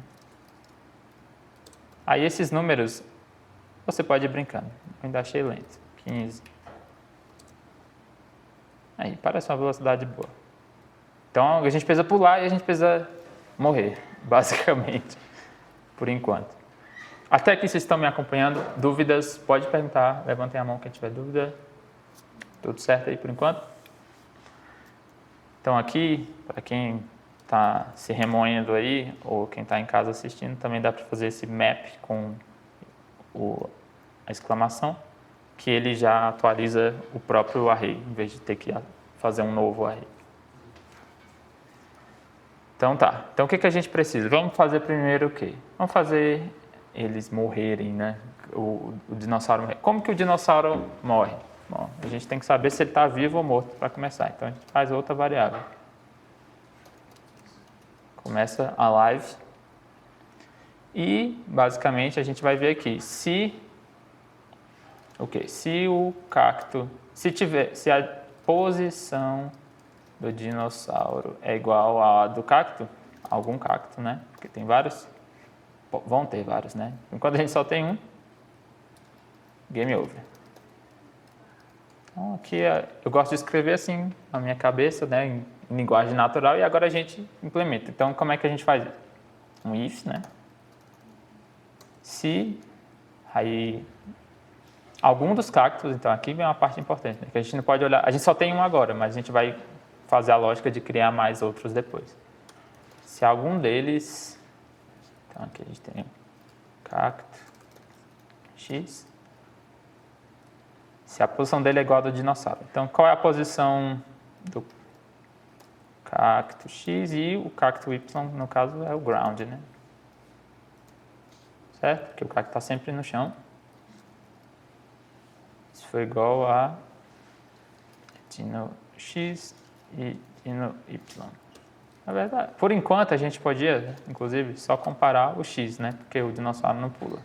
[SPEAKER 1] Aí esses números, você pode ir brincando. Eu ainda achei lento. 15. Aí, parece uma velocidade boa. Então, a gente precisa pular e a gente precisa morrer, basicamente, por enquanto. Até aqui vocês estão me acompanhando. Dúvidas? Pode perguntar. Levantem a mão quem tiver dúvida. Tudo certo aí por enquanto? Então, aqui, para quem está se remoendo aí, ou quem está em casa assistindo, também dá para fazer esse map com a exclamação, que ele já atualiza o próprio array, em vez de ter que fazer um novo array. Então tá, então o que a gente precisa? Vamos fazer primeiro o quê? Vamos fazer eles morrerem, né? O dinossauro morrer. Como que o dinossauro morre? Bom, a gente tem que saber se ele está vivo ou morto para começar, então a gente faz outra variável. Começa a live e basicamente a gente vai ver aqui se o cacto, se a posição do dinossauro é igual à do cacto, algum cacto, né? Porque tem vários, vão ter vários, né? Enquanto a gente só tem um, game over. Então aqui eu gosto de escrever assim na minha cabeça, né? Em linguagem natural, e agora a gente implementa. Então, como é que a gente faz? Um if, né? Se aí algum dos cactos, então aqui vem uma parte importante, né? Que a gente não pode olhar, a gente só tem um agora, mas a gente vai fazer a lógica de criar mais outros depois. Se algum deles, então aqui a gente tem cacto X, se a posição dele é igual a do dinossauro. Então, qual é a posição do cacto X e o cacto Y, no caso, é o ground, né? Certo? Porque o cacto está sempre no chão. Isso foi igual a dino X e dino Y. Na verdade, por enquanto, a gente podia, inclusive, só comparar o X, né? Porque o dinossauro não pula.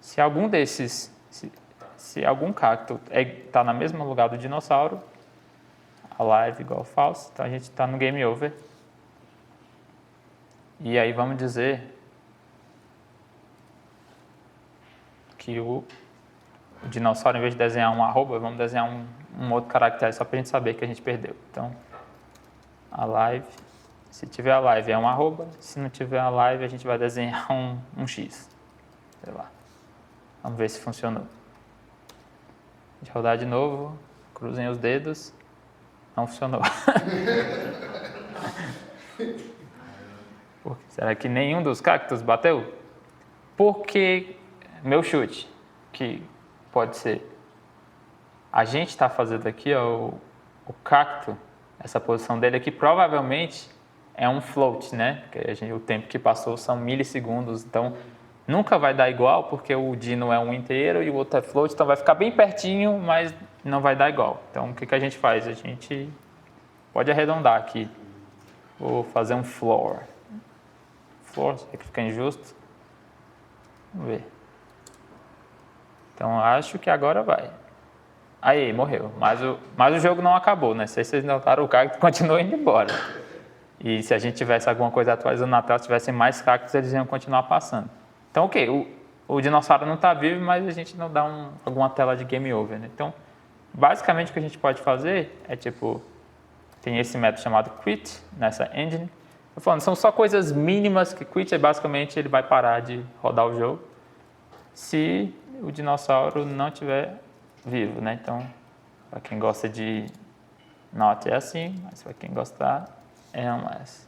[SPEAKER 1] Se algum desses... Se algum cacto está no mesmo lugar do dinossauro, alive igual false, então a gente está no game over. E aí vamos dizer que o dinossauro, em vez de desenhar um arroba, vamos desenhar um outro caractere só para a gente saber que a gente perdeu. Então, alive, se tiver alive é um arroba, se não tiver alive a gente vai desenhar um X. Sei lá. Vamos ver se funcionou. A gente rodar de novo, cruzem os dedos, não funcionou. Será que nenhum dos cactos bateu? Porque meu chute, que pode ser, a gente está fazendo aqui, ó, o cacto, essa posição dele aqui provavelmente é um float, né? Porque o tempo que passou são milissegundos, então nunca vai dar igual, porque o dino é um inteiro e o outro é float, então vai ficar bem pertinho, mas não vai dar igual. Então, o que a gente faz? A gente pode arredondar aqui. Vou fazer um floor. Floor, será que fica injusto? Vamos ver. Então, acho que agora vai. Aí, morreu. Mas o jogo não acabou, né? Se vocês notaram, o cacto continua indo embora. E se a gente tivesse alguma coisa atualizando na tela, se tivessem mais cactos, eles iam continuar passando. Então, o dinossauro não está vivo, mas a gente não dá alguma tela de game over, né? Então, basicamente o que a gente pode fazer é tem esse método chamado quit nessa engine. Estou falando, são só coisas mínimas que quit basicamente ele vai parar de rodar o jogo se o dinossauro não estiver vivo, né? Então, para quem gosta de not é assim, mas para quem gostar é unless.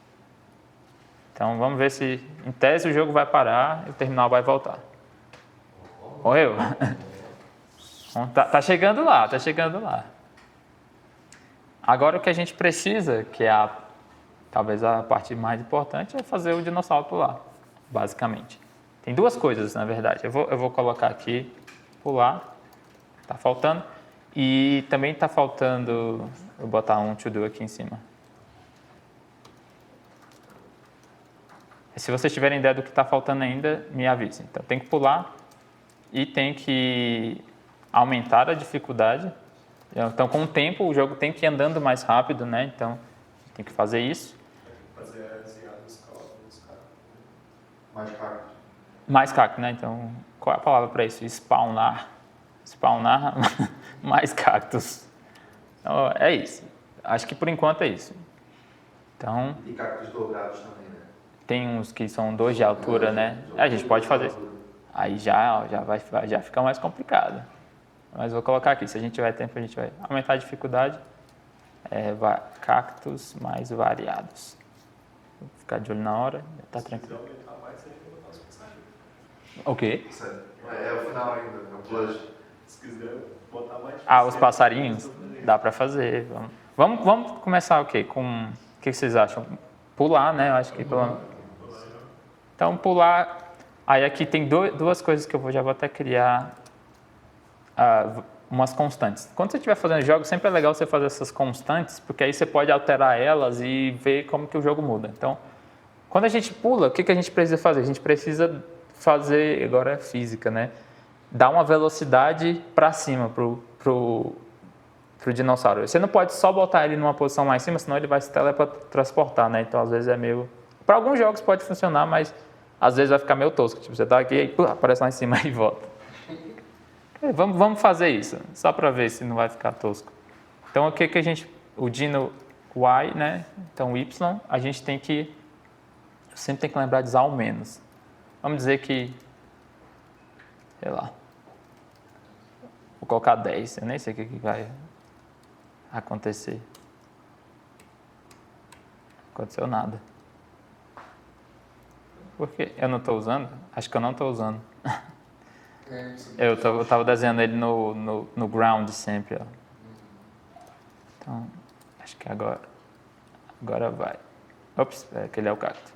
[SPEAKER 1] Então, vamos ver se, em tese, o jogo vai parar e o terminal vai voltar. Morreu? Tá chegando lá, tá chegando lá. Agora o que a gente precisa, que é talvez a parte mais importante, é fazer o dinossauro pular, basicamente. Tem duas coisas, na verdade. Eu vou colocar aqui, pular, tá faltando. E também tá faltando, vou botar um to do aqui em cima. Se vocês tiverem ideia do que está faltando ainda, me avisem. Então tem que pular e tem que aumentar a dificuldade. Então com o tempo o jogo tem que ir andando mais rápido, né? Então tem que fazer isso.
[SPEAKER 5] Fazer as iadas dos caras.
[SPEAKER 2] Mais cacto.
[SPEAKER 1] Mais cacto, né? Então qual é a palavra para isso? Spawnar. Spawnar mais cactos. Então, é isso. Acho que por enquanto é isso. Então
[SPEAKER 2] E cactos dobrados também, né?
[SPEAKER 1] tem uns que são 2 de altura, né? A gente pode fazer isso. Aí já fica mais complicado. Mas vou colocar aqui, se a gente tiver tempo, a gente vai aumentar a dificuldade. Cactos mais variados. Vou ficar de olho na hora, tá tranquilo.
[SPEAKER 5] Se quiser aumentar mais, você tem que botar os passarinhos.
[SPEAKER 1] O quê?
[SPEAKER 2] Isso é o final ainda, é o plus.
[SPEAKER 5] Se quiser botar mais...
[SPEAKER 1] Os passarinhos? Dá pra fazer. Vamos começar o quê? O que vocês acham? Pular, né? Eu acho que Então, pular... Aí aqui tem duas coisas que já vou até criar umas constantes. Quando você estiver fazendo jogos, sempre é legal você fazer essas constantes, porque aí você pode alterar elas e ver como que o jogo muda. Então, quando a gente pula, o que a gente precisa fazer? A gente precisa fazer, agora é física, né? Dar uma velocidade para cima pro dinossauro. Você não pode só botar ele numa posição lá em cima, senão ele vai se teletransportar, né? Então, às vezes é meio... Para alguns jogos pode funcionar, mas às vezes vai ficar meio tosco. Tipo, você tá aqui e aparece lá em cima e volta. Vamos fazer isso, só para ver se não vai ficar tosco. Então, o que a gente... O dino Y, né? Então, Y, a gente tem que... Sempre tem que lembrar de usar o menos. Vamos dizer que... Sei lá. Vou colocar 10. Eu nem sei o que vai acontecer. Não aconteceu nada. Por que eu não estou usando? Acho que eu não estou usando. Eu estava desenhando ele no ground sempre. Ó. Então, acho que agora vai. Ops, aquele é o cacto.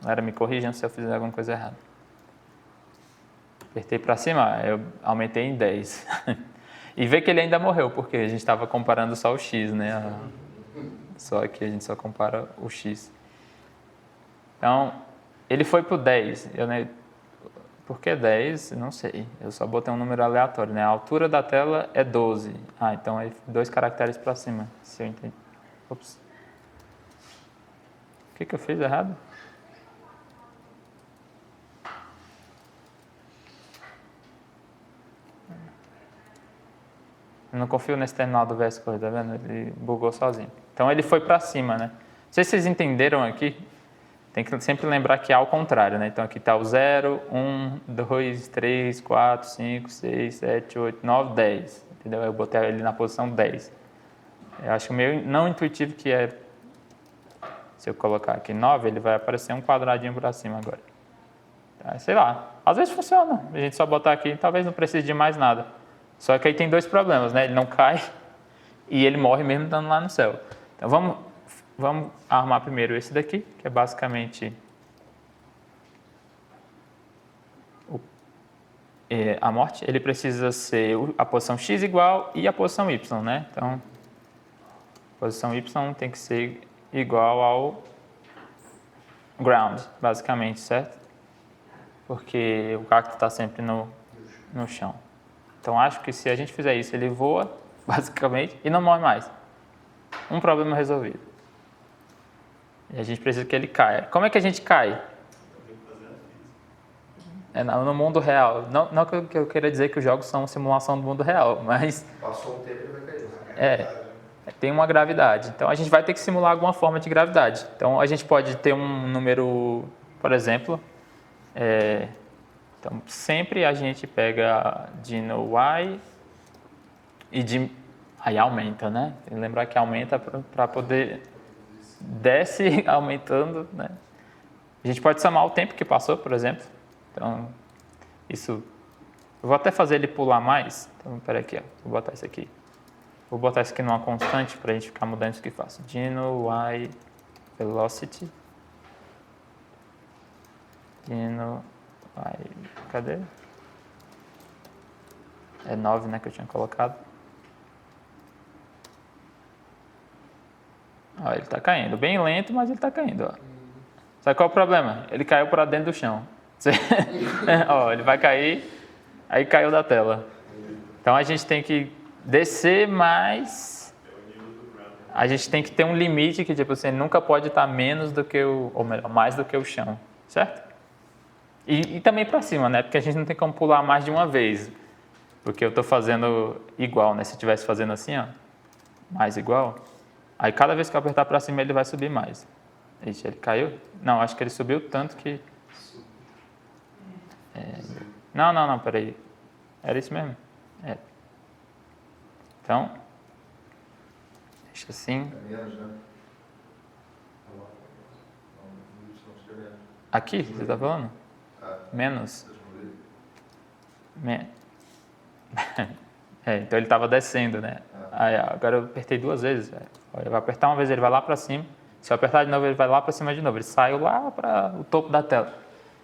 [SPEAKER 1] Galera, me corrijam se eu fizer alguma coisa errada. Apertei para cima, eu aumentei em 10. E vê que ele ainda morreu, porque a gente estava comparando só o X, né? Só que a gente só compara o X. Então, ele foi pro 10. Por que 10? Não sei. Eu só botei um número aleatório, né? A altura da tela é 12. Então é 2 caracteres para cima, se eu entendi. Ops. O que eu fiz errado? Eu não confio nesse terminal do VS Code, tá vendo? Ele bugou sozinho. Então ele foi para cima, né? Não sei se vocês entenderam aqui. Tem que sempre lembrar que é ao contrário, né? Então aqui está o 0, 1, 2, 3, 4, 5, 6, 7, 8, 9, 10. Entendeu? Eu botei ele na posição 10. Eu acho meio não intuitivo que é... Se eu colocar aqui 9, ele vai aparecer um quadradinho para cima agora. Tá? Sei lá. Às vezes funciona. A gente só botar aqui, talvez não precise de mais nada. Só que aí tem 2 problemas, né? Ele não cai e ele morre mesmo estando lá no céu. Então vamos arrumar primeiro esse daqui, que é basicamente a morte. Ele precisa ser a posição X igual e a posição Y, né? Então, a posição Y tem que ser igual ao ground, basicamente, certo? Porque o cacto está sempre no chão. Então, acho que se a gente fizer isso, ele voa, basicamente, e não morre mais. Um problema resolvido. E a gente precisa que ele caia. Como é que a gente cai? No mundo real. Não que eu queira dizer que os jogos são simulação do mundo real, mas...
[SPEAKER 2] Passou um tempo e vai cair.
[SPEAKER 1] Tem uma gravidade. Então, a gente vai ter que simular alguma forma de gravidade. Então, a gente pode ter um número, por exemplo... Então, sempre a gente pega dino Y e aí aumenta, né? Tem que lembrar que aumenta para poder... Desce aumentando, né? A gente pode somar o tempo que passou, por exemplo. Então, isso... Eu vou até fazer ele pular mais. Então, espera aqui, ó. Vou botar isso aqui. Vou botar isso aqui numa constante para a gente ficar mudando isso que faço. Dino y velocity. Dino y... Cadê? É 9, né, que eu tinha colocado. Ó, ele está caindo. Bem lento, mas ele está caindo. Ó. Sabe qual é o problema? Ele caiu para dentro do chão. Ó, ele vai cair, aí caiu da tela. Então a gente tem que descer mais. A gente tem que ter um limite que tipo assim, nunca pode estar menos do que ou melhor, mais do que o chão, certo? E também para cima, né? Porque a gente não tem como pular mais de uma vez. Porque eu estou fazendo igual, né? Se eu estivesse fazendo assim, ó, mais igual, aí cada vez que eu apertar para cima ele vai subir mais. Ixi, ele caiu? Não, acho que ele subiu tanto que... Não, peraí. Era isso mesmo? É. Então, deixa assim.
[SPEAKER 2] É menos, né?
[SPEAKER 1] Aqui, você está falando? Menos. Então ele estava descendo, né? Aí, agora eu apertei 2 vezes. Eu vou apertar uma vez, ele vai lá para cima. Se eu apertar de novo, ele vai lá para cima de novo. Ele saiu lá para o topo da tela.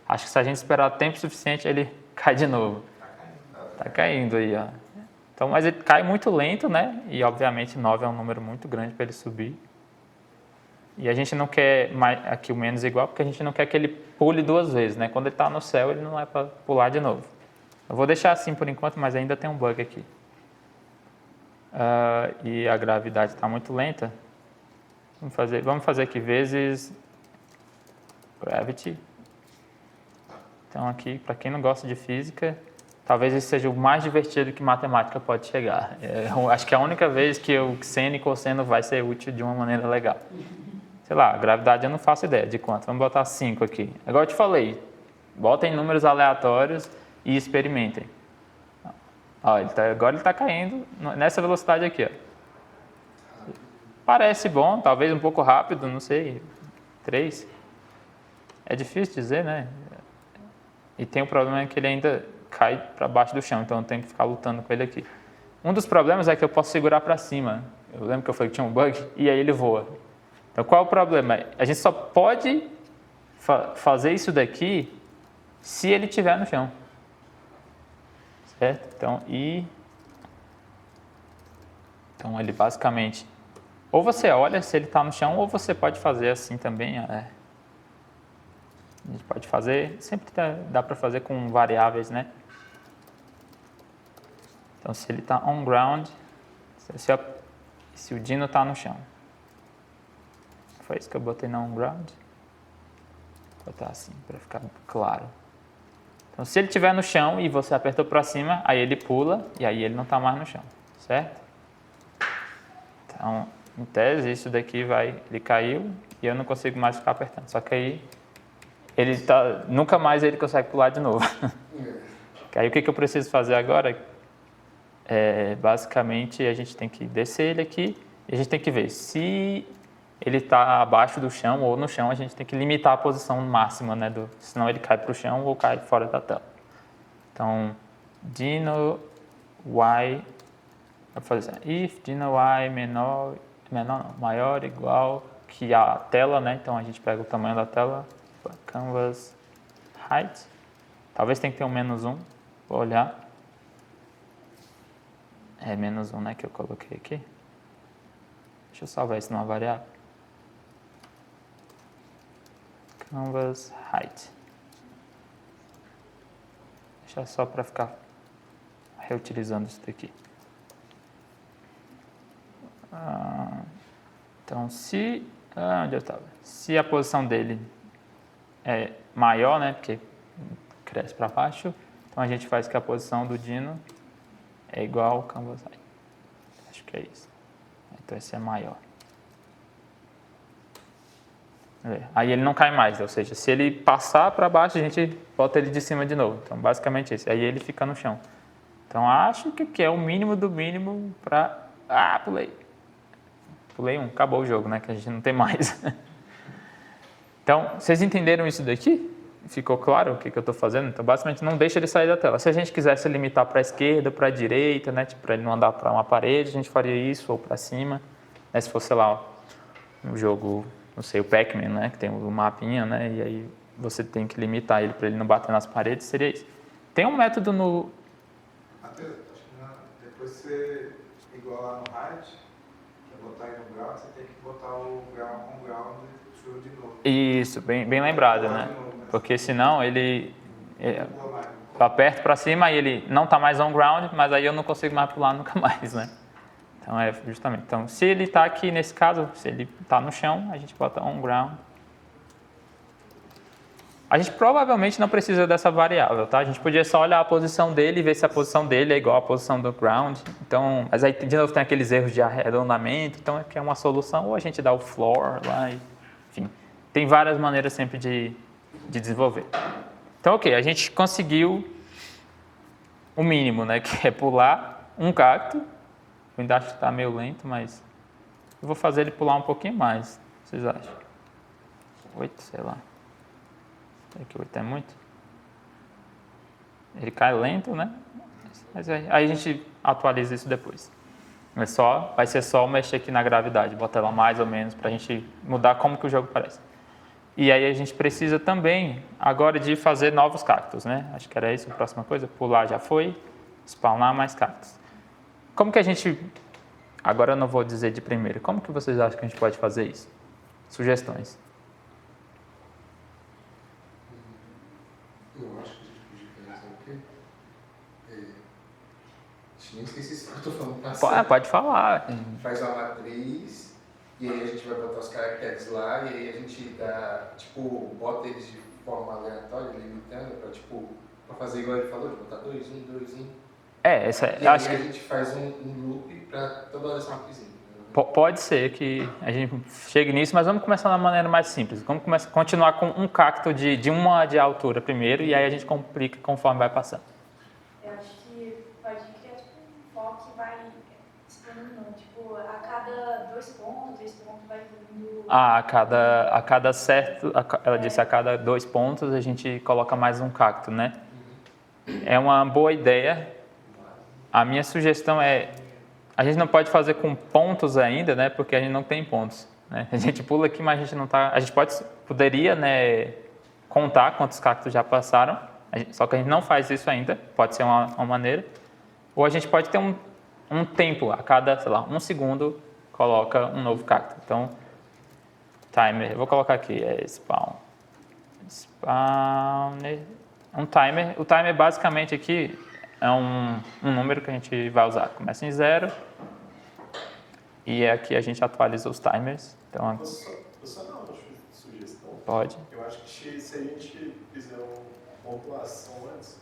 [SPEAKER 1] Acho que se a gente esperar tempo suficiente, ele cai de novo. Tá caindo aí, ó. Então, mas ele cai muito lento, né? E obviamente 9 é um número muito grande para ele subir. E a gente não quer mais, aqui o menos igual, porque a gente não quer que ele pule 2 vezes, né? Quando ele está no céu, ele não é para pular de novo. Eu vou deixar assim por enquanto, mas ainda tem um bug aqui. E a gravidade está muito lenta. Vamos fazer aqui vezes gravity. Então aqui, para quem não gosta de física, talvez esse seja o mais divertido que matemática pode chegar. Acho que é a única vez que o seno e cosseno vai ser útil de uma maneira legal. Sei lá, a gravidade eu não faço ideia de quanto. Vamos botar 5 aqui. Agora eu te falei, botem números aleatórios e experimentem. Ó, agora ele está caindo nessa velocidade aqui. Ó. Parece bom, talvez um pouco rápido, não sei. 3. É difícil dizer, né? E tem o problema que ele ainda cai para baixo do chão, então eu tenho que ficar lutando com ele aqui. Um dos problemas é que eu posso segurar para cima. Eu lembro que eu falei que tinha um bug e aí ele voa. Então qual é o problema? A gente só pode fazer isso daqui se ele estiver no chão. Certo? Então ele basicamente... Ou você olha se ele está no chão, ou você pode fazer assim também. A gente pode fazer... Sempre dá para fazer com variáveis, né? Então se ele está on ground, se o Dino está no chão. Foi isso que eu botei na on ground. Vou botar assim para ficar claro. Então se ele estiver no chão e você apertou para cima, aí ele pula e aí ele não está mais no chão, certo? Então, em tese, isso daqui ele caiu e eu não consigo mais ficar apertando. Só que aí nunca mais ele consegue pular de novo. Aí o que eu preciso fazer agora? Basicamente a gente tem que descer ele aqui e a gente tem que ver se ele está abaixo do chão ou no chão. A gente tem que limitar a posição máxima, né? Senão ele cai para o chão ou cai fora da tela. Então, Dino y, vou fazer assim, if Dino y maior ou igual que a tela, né? Então a gente pega o tamanho da tela, canvas height, talvez tenha que ter um -1, vou olhar. É -1, né, que eu coloquei aqui. Deixa eu salvar isso numa variável. Canvas height. Deixa só para ficar reutilizando isso daqui. Então, onde eu estava? Se a posição dele é maior, né, porque cresce para baixo, então a gente faz que a posição do Dino é igual ao canvas height. Acho que é isso. Então esse é maior. Aí ele não cai mais, ou seja, se ele passar para baixo, a gente bota ele de cima de novo. Então basicamente isso. Aí ele fica no chão. Então acho que é o mínimo do mínimo para... Pulei 1, acabou o jogo, né? Que a gente não tem mais. Então, vocês entenderam isso daqui? ficou claro o que eu estou fazendo? Então, basicamente, não deixa ele sair da tela. Se a gente quisesse limitar para a esquerda, para a direita, né, tipo, para ele não andar para uma parede, a gente faria isso, ou para cima. Né, se fosse, sei lá, um jogo, não sei, o Pac-Man, né, que tem o mapinha, né, e aí você tem que limitar ele para ele não bater nas paredes, seria isso. Tem um método no...
[SPEAKER 2] Até, acho que depois você, igual lá no height, que é botar ele no ground, você tem que botar o ground true de novo.
[SPEAKER 1] Isso, bem lembrado, né? Porque senão ele... Eu aperto para cima e ele não está mais on ground, mas aí eu não consigo mais pular nunca mais, né? Então é justamente. Então, se ele está aqui nesse caso, se ele está no chão, a gente bota on ground. A gente provavelmente não precisa dessa variável, tá? A gente podia só olhar a posição dele e ver se a posição dele é igual à posição do ground. Então, mas aí de novo tem aqueles erros de arredondamento, então é que é uma solução, ou a gente dá o floor lá, enfim. Tem várias maneiras sempre de desenvolver. Então, ok, a gente conseguiu o mínimo, né? Que é pular um cacto. Eu ainda acho que está meio lento, mas eu vou fazer ele pular um pouquinho mais. O que vocês acham? 8, sei lá. Será que 8 é muito? Ele cai lento, né? Mas aí a gente atualiza isso depois. Mas vai ser só mexer aqui na gravidade, botar ela mais ou menos para a gente mudar como que o jogo parece. E aí a gente precisa também agora de fazer novos cactos, né? Acho que era isso a próxima coisa. Pular já foi, spawnar mais cactos. Como que a gente... Agora eu não vou dizer de primeiro. Como que vocês acham que a gente pode fazer isso? Sugestões.
[SPEAKER 4] Eu acho que a gente podia fazer, sabe o quê? Nem esqueci se eu estou falando passado.
[SPEAKER 1] Pode falar.
[SPEAKER 4] Faz uma matriz, e aí a gente vai botar os caracteres lá, e aí a gente dá, tipo, bota eles de forma aleatória, limitando, pra fazer igual ele falou, de botar 2, 1, 2, 1.
[SPEAKER 1] E
[SPEAKER 4] aí
[SPEAKER 1] acho
[SPEAKER 4] a
[SPEAKER 1] que
[SPEAKER 4] gente faz um loop para toda hora essa matrizinha.
[SPEAKER 1] pode ser que a gente chegue nisso, mas vamos começar da maneira mais simples. Vamos continuar com um cacto de 1 de altura primeiro, e aí a gente complica conforme vai passando.
[SPEAKER 3] Eu acho que pode criar tipo um foco que vai expandindo, tipo, a cada 2 pontos, 3 pontos vai evoluindo.
[SPEAKER 1] A cada certo, ela disse a cada 2 pontos a gente coloca mais um cacto, né? É uma boa ideia. A minha sugestão é, a gente não pode fazer com pontos ainda, né? Porque a gente não tem pontos, né? A gente pula aqui, mas a gente não tá. A gente poderia, né? Contar quantos cactos já passaram. Só que a gente não faz isso ainda. Pode ser uma maneira. Ou a gente pode ter um tempo a cada, sei lá, 1 segundo coloca um novo cacto. Então, timer. Eu vou colocar aqui spawner. Um timer. O timer basicamente aqui é um número que a gente vai usar. Começa em 0 e aqui a gente atualiza os timers. Então,
[SPEAKER 5] Posso só dar uma sugestão?
[SPEAKER 1] pode.
[SPEAKER 5] Eu acho que se a gente fizer uma pontuação antes,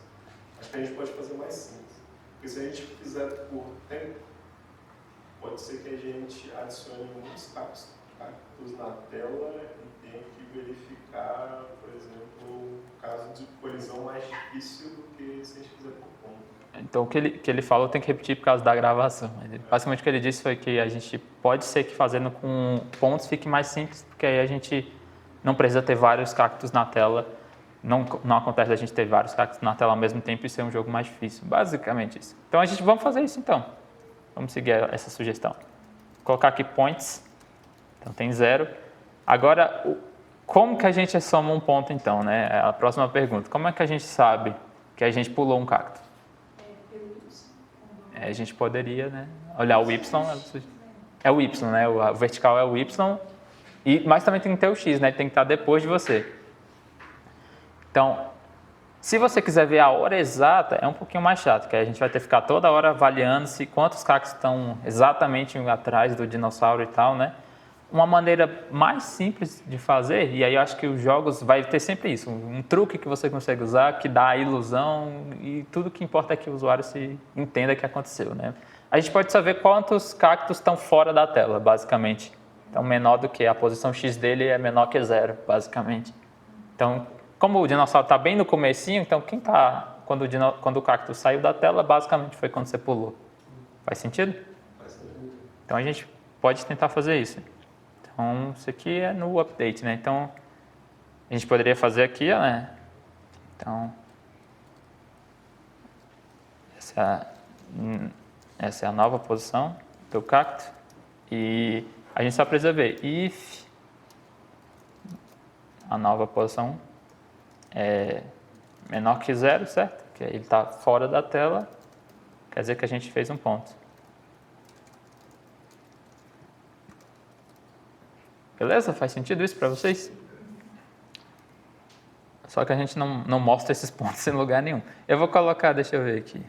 [SPEAKER 5] acho que a gente pode fazer mais simples. Porque se a gente fizer por tempo, pode ser que a gente adicione muitos cactos na tela e tenha que verificar, por exemplo, o caso de colisão mais difícil do que se a gente fizer por ponto.
[SPEAKER 1] Então, o que ele falou tem que repetir por causa da gravação. Basicamente, o que ele disse foi que a gente pode ser que fazendo com pontos fique mais simples, porque aí a gente não precisa ter vários cactos na tela. Não acontece a gente ter vários cactos na tela ao mesmo tempo e ser um jogo mais difícil. Basicamente isso. Então, vamos fazer isso então. Vamos seguir essa sugestão. Vou colocar aqui points. Então, tem 0. Agora, como que a gente soma um ponto então, né? A próxima pergunta. Como é que a gente sabe que a gente pulou um cacto? A gente poderia, né, olhar o Y, é o Y, né, o vertical é o Y, mas também tem que ter o X, né, tem que estar depois de você. Então, se você quiser ver a hora exata, é um pouquinho mais chato, que a gente vai ter que ficar toda hora avaliando se quantos cactos estão exatamente atrás do dinossauro e tal, né. Uma maneira mais simples de fazer, e aí eu acho que os jogos vai ter sempre isso, um truque que você consegue usar, que dá a ilusão, e tudo que importa é que o usuário se entenda que aconteceu, né? A gente pode saber quantos cactos estão fora da tela, basicamente. Então, menor do que a posição X dele é menor que 0, basicamente. Então, como o dinossauro está bem no comecinho, então quando o cacto saiu da tela, basicamente foi quando você pulou. Faz sentido?
[SPEAKER 4] Faz sentido.
[SPEAKER 1] Então, a gente pode tentar fazer isso. Então, isso aqui é no update, né? Então, a gente poderia fazer aqui, né? Então, essa é a nova posição do cacto. E a gente só precisa ver if a nova posição é menor que 0, certo? Que ele está fora da tela, quer dizer que a gente fez um ponto. Beleza? Faz sentido isso para vocês? Só que a gente não mostra esses pontos em lugar nenhum. Eu vou colocar, deixa eu ver aqui.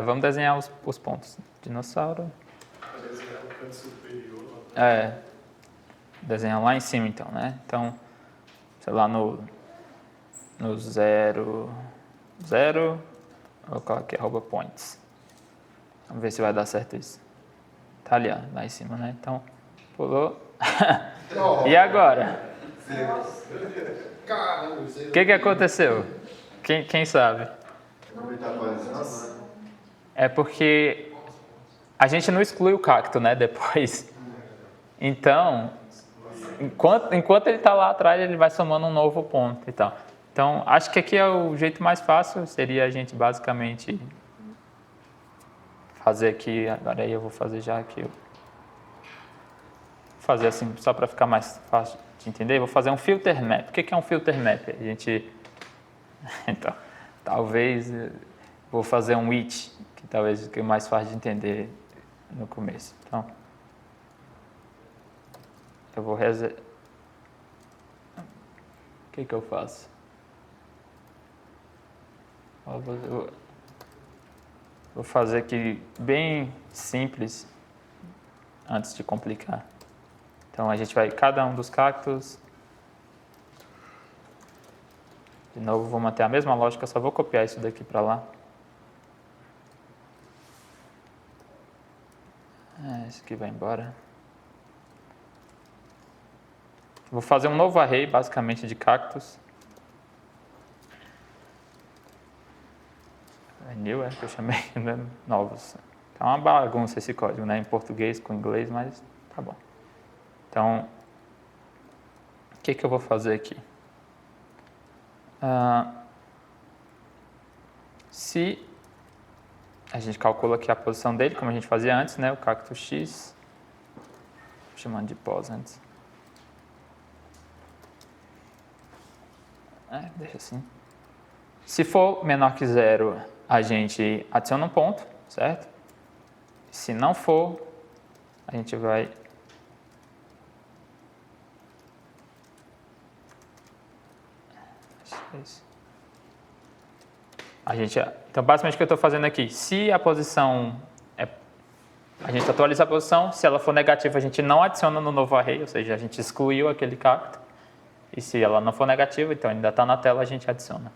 [SPEAKER 1] Vamos desenhar os pontos. Dinossauro.
[SPEAKER 5] Para desenhar no canto superior.
[SPEAKER 1] Desenhar lá em cima então, né? Então, sei lá, no 0, vou colocar aqui @points. Vamos ver se vai dar certo isso. Tá ali, ó, lá em cima, né? Então, pulou. E agora? O que aconteceu? Quem sabe?
[SPEAKER 2] Como ele está atualizando, né?
[SPEAKER 1] É porque a gente não exclui o cacto, né? Depois. Então, enquanto ele está lá atrás, ele vai somando um novo ponto e tal. Então, acho que aqui é o jeito mais fácil, seria a gente basicamente fazer aqui, agora aí eu vou fazer já aqui. Vou fazer assim, só para ficar mais fácil de entender, vou fazer um filter map. O que é um filter map? A gente, então, talvez, vou fazer um it, que talvez fique mais fácil de entender no começo. Então, eu vou resetar. O que eu faço? Vou fazer aqui bem simples antes de complicar. Então a gente vai cada um dos cactos. De novo vou manter a mesma lógica, só vou copiar isso daqui para lá. Esse aqui vai embora. Vou fazer um novo array basicamente de cactos. New é que eu chamei, né? Novos. Então é uma bagunça esse código, né? Em português com inglês, mas tá bom. Então, o que eu vou fazer aqui? Se a gente calcula aqui a posição dele, como a gente fazia antes, né? O cacto X, chamando de pos antes. Deixa assim. Se for menor que 0, a gente adiciona um ponto, certo? Se não for, a gente vai... Então, basicamente, o que eu estou fazendo aqui, se a posição... a gente atualiza a posição, se ela for negativa, a gente não adiciona no novo array, ou seja, a gente excluiu aquele cacto. E se ela não for negativa, então ainda está na tela, a gente adiciona.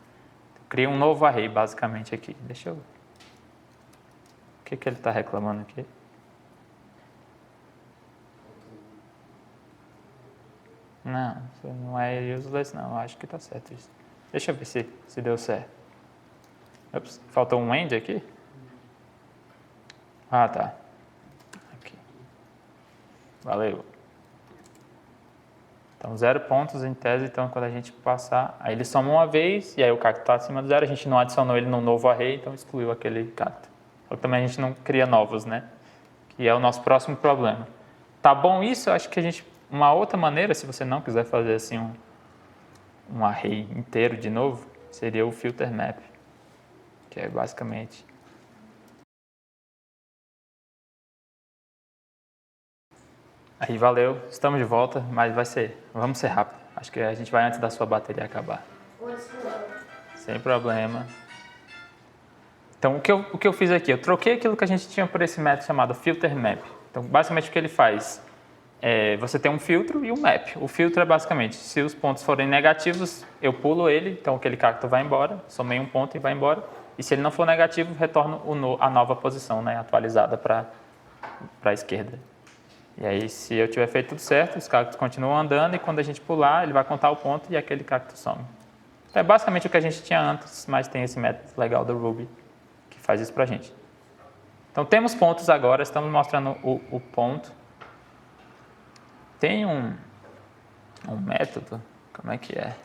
[SPEAKER 1] Cria um novo array, basicamente, aqui. Deixa eu... O que ele está reclamando aqui? Não, isso não é useless, não. Eu acho que está certo isso. Deixa eu ver se deu certo. Ups, faltou um end aqui? Ah, tá. Aqui. Valeu. Então, 0 pontos em tese, então quando a gente passar, aí ele soma uma vez, e aí o cacto está acima do 0, a gente não adicionou ele no novo array, então excluiu aquele cacto. Só que também a gente não cria novos, né? Que é o nosso próximo problema. Tá bom isso? Eu acho que uma outra maneira, se você não quiser fazer assim um array inteiro de novo, seria o filter map, que é basicamente... Aí, valeu, estamos de volta, mas vamos ser rápido. Acho que a gente vai antes da sua bateria acabar. Sem problema. Então, o que eu fiz aqui? Eu troquei aquilo que a gente tinha por esse método chamado filter map. Então, basicamente, o que ele faz? Você tem um filtro e um map. O filtro é basicamente, se os pontos forem negativos, eu pulo ele, então aquele cacto vai embora, somei um ponto e vai embora. E se ele não for negativo, retorno a nova posição, né, atualizada para a esquerda. E aí, se eu tiver feito tudo certo, os cactos continuam andando e quando a gente pular, ele vai contar o ponto e aquele cacto some. Então, é basicamente o que a gente tinha antes, mas tem esse método legal do Ruby que faz isso pra gente. Então, temos pontos agora, estamos mostrando o ponto. Tem um método, como é que é?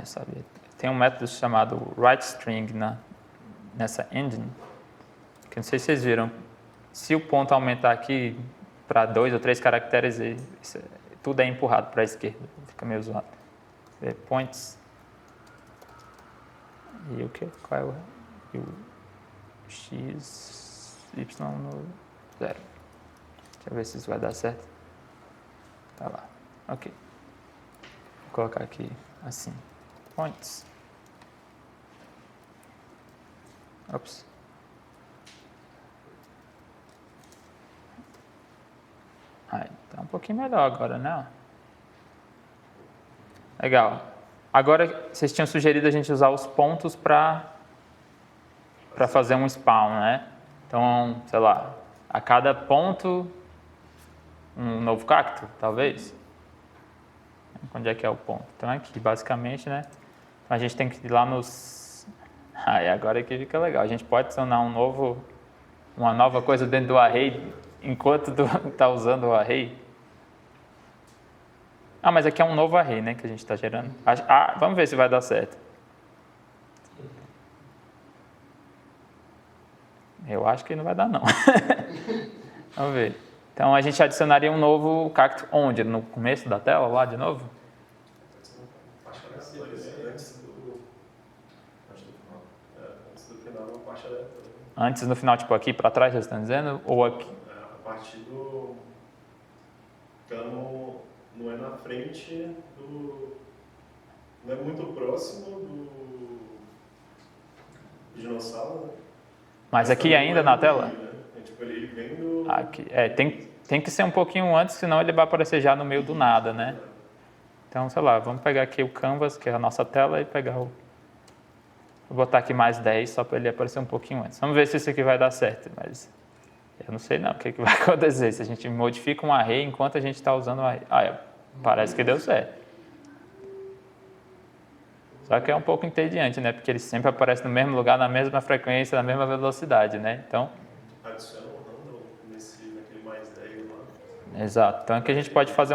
[SPEAKER 1] Sabia. Tem um método chamado WriteString nessa engine, que não sei se vocês viram. Se o ponto aumentar aqui para 2 ou 3 caracteres, tudo é empurrado para a esquerda. Fica meio zoado. Points. E o que? Qual é o x, y no 0. Deixa eu ver se isso vai dar certo. Tá lá. Ok. Vou colocar aqui assim. Points. Ops. Tá um pouquinho melhor agora, né? Legal. Agora, vocês tinham sugerido a gente usar os pontos para fazer um spawn, né? Então, sei lá, a cada ponto, um novo cacto, talvez. Onde é que é o ponto? Então, aqui, basicamente, né? Então, a gente tem que ir lá nos... agora aqui fica legal. A gente pode adicionar uma nova coisa dentro do array enquanto está usando o array. Mas aqui é um novo array, né, que a gente está gerando. Vamos ver se vai dar certo. Eu acho que não vai dar, não. Vamos ver. Então, a gente adicionaria um novo cacto onde? No começo da tela, lá de novo? Antes, no final, tipo aqui para trás, vocês estão dizendo? Ou aqui?
[SPEAKER 5] A partir do... Então, não é na frente do... Não é muito próximo do dinossauro, né?
[SPEAKER 1] Mas aqui ainda na tela?
[SPEAKER 5] Né? Tipo, ele vem do...
[SPEAKER 1] Aqui. Tem que ser um pouquinho antes, senão ele vai aparecer já no meio do nada, né? Então, sei lá, vamos pegar aqui o canvas, que é a nossa tela, e pegar o... Vou botar aqui mais 10, só para ele aparecer um pouquinho antes. Vamos ver se isso aqui vai dar certo, mas eu não sei não o que vai acontecer. Se a gente modifica um array enquanto a gente está usando o array. Parece que deu certo. Só que é um pouco entediante, né? Porque ele sempre aparece no mesmo lugar, na mesma frequência, na mesma velocidade, né? Então...
[SPEAKER 5] Adiciona um handle naquele mais 10 lá.
[SPEAKER 1] Exato. Então aqui a gente pode fazer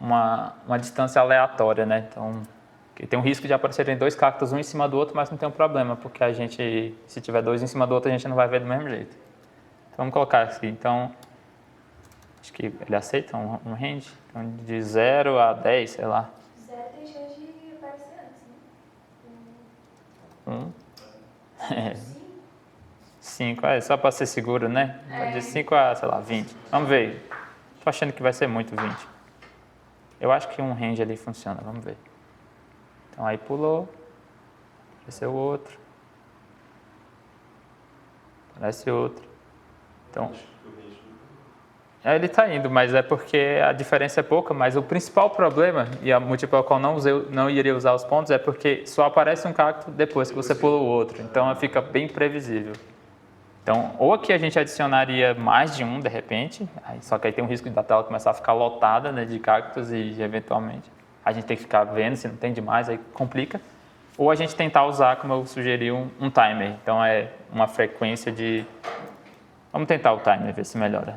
[SPEAKER 1] uma distância aleatória, né? Então, tem um risco de aparecerem 2 cactos um em cima do outro, mas não tem um problema, porque a gente, se tiver 2 em cima do outro, a gente não vai ver do mesmo jeito. Então, vamos colocar aqui. Então, acho que ele aceita um range. Então, de 0 a 10, sei lá.
[SPEAKER 3] 0 tem chance de aparecer antes, né?
[SPEAKER 1] 5, só para ser seguro, né? De 5 a, sei lá, 20. Vamos ver. Tô achando que vai ser muito 20. Eu acho que um range ali funciona, vamos ver. Então aí pulou, apareceu outro, aparece outro. Então, ele está indo, mas é porque a diferença é pouca, mas o principal problema, e a motivo pelo qual não iria usar os pontos, é porque só aparece um cacto depois que você pula o outro, então fica bem previsível. Então, ou aqui a gente adicionaria mais de um de repente, só que aí tem um risco da tela começar a ficar lotada, né, de cactos e eventualmente a gente tem que ficar vendo se não tem demais, aí complica. Ou a gente tentar usar, como eu sugeri, um timer. Então é uma frequência de... Vamos tentar o timer, ver se melhora.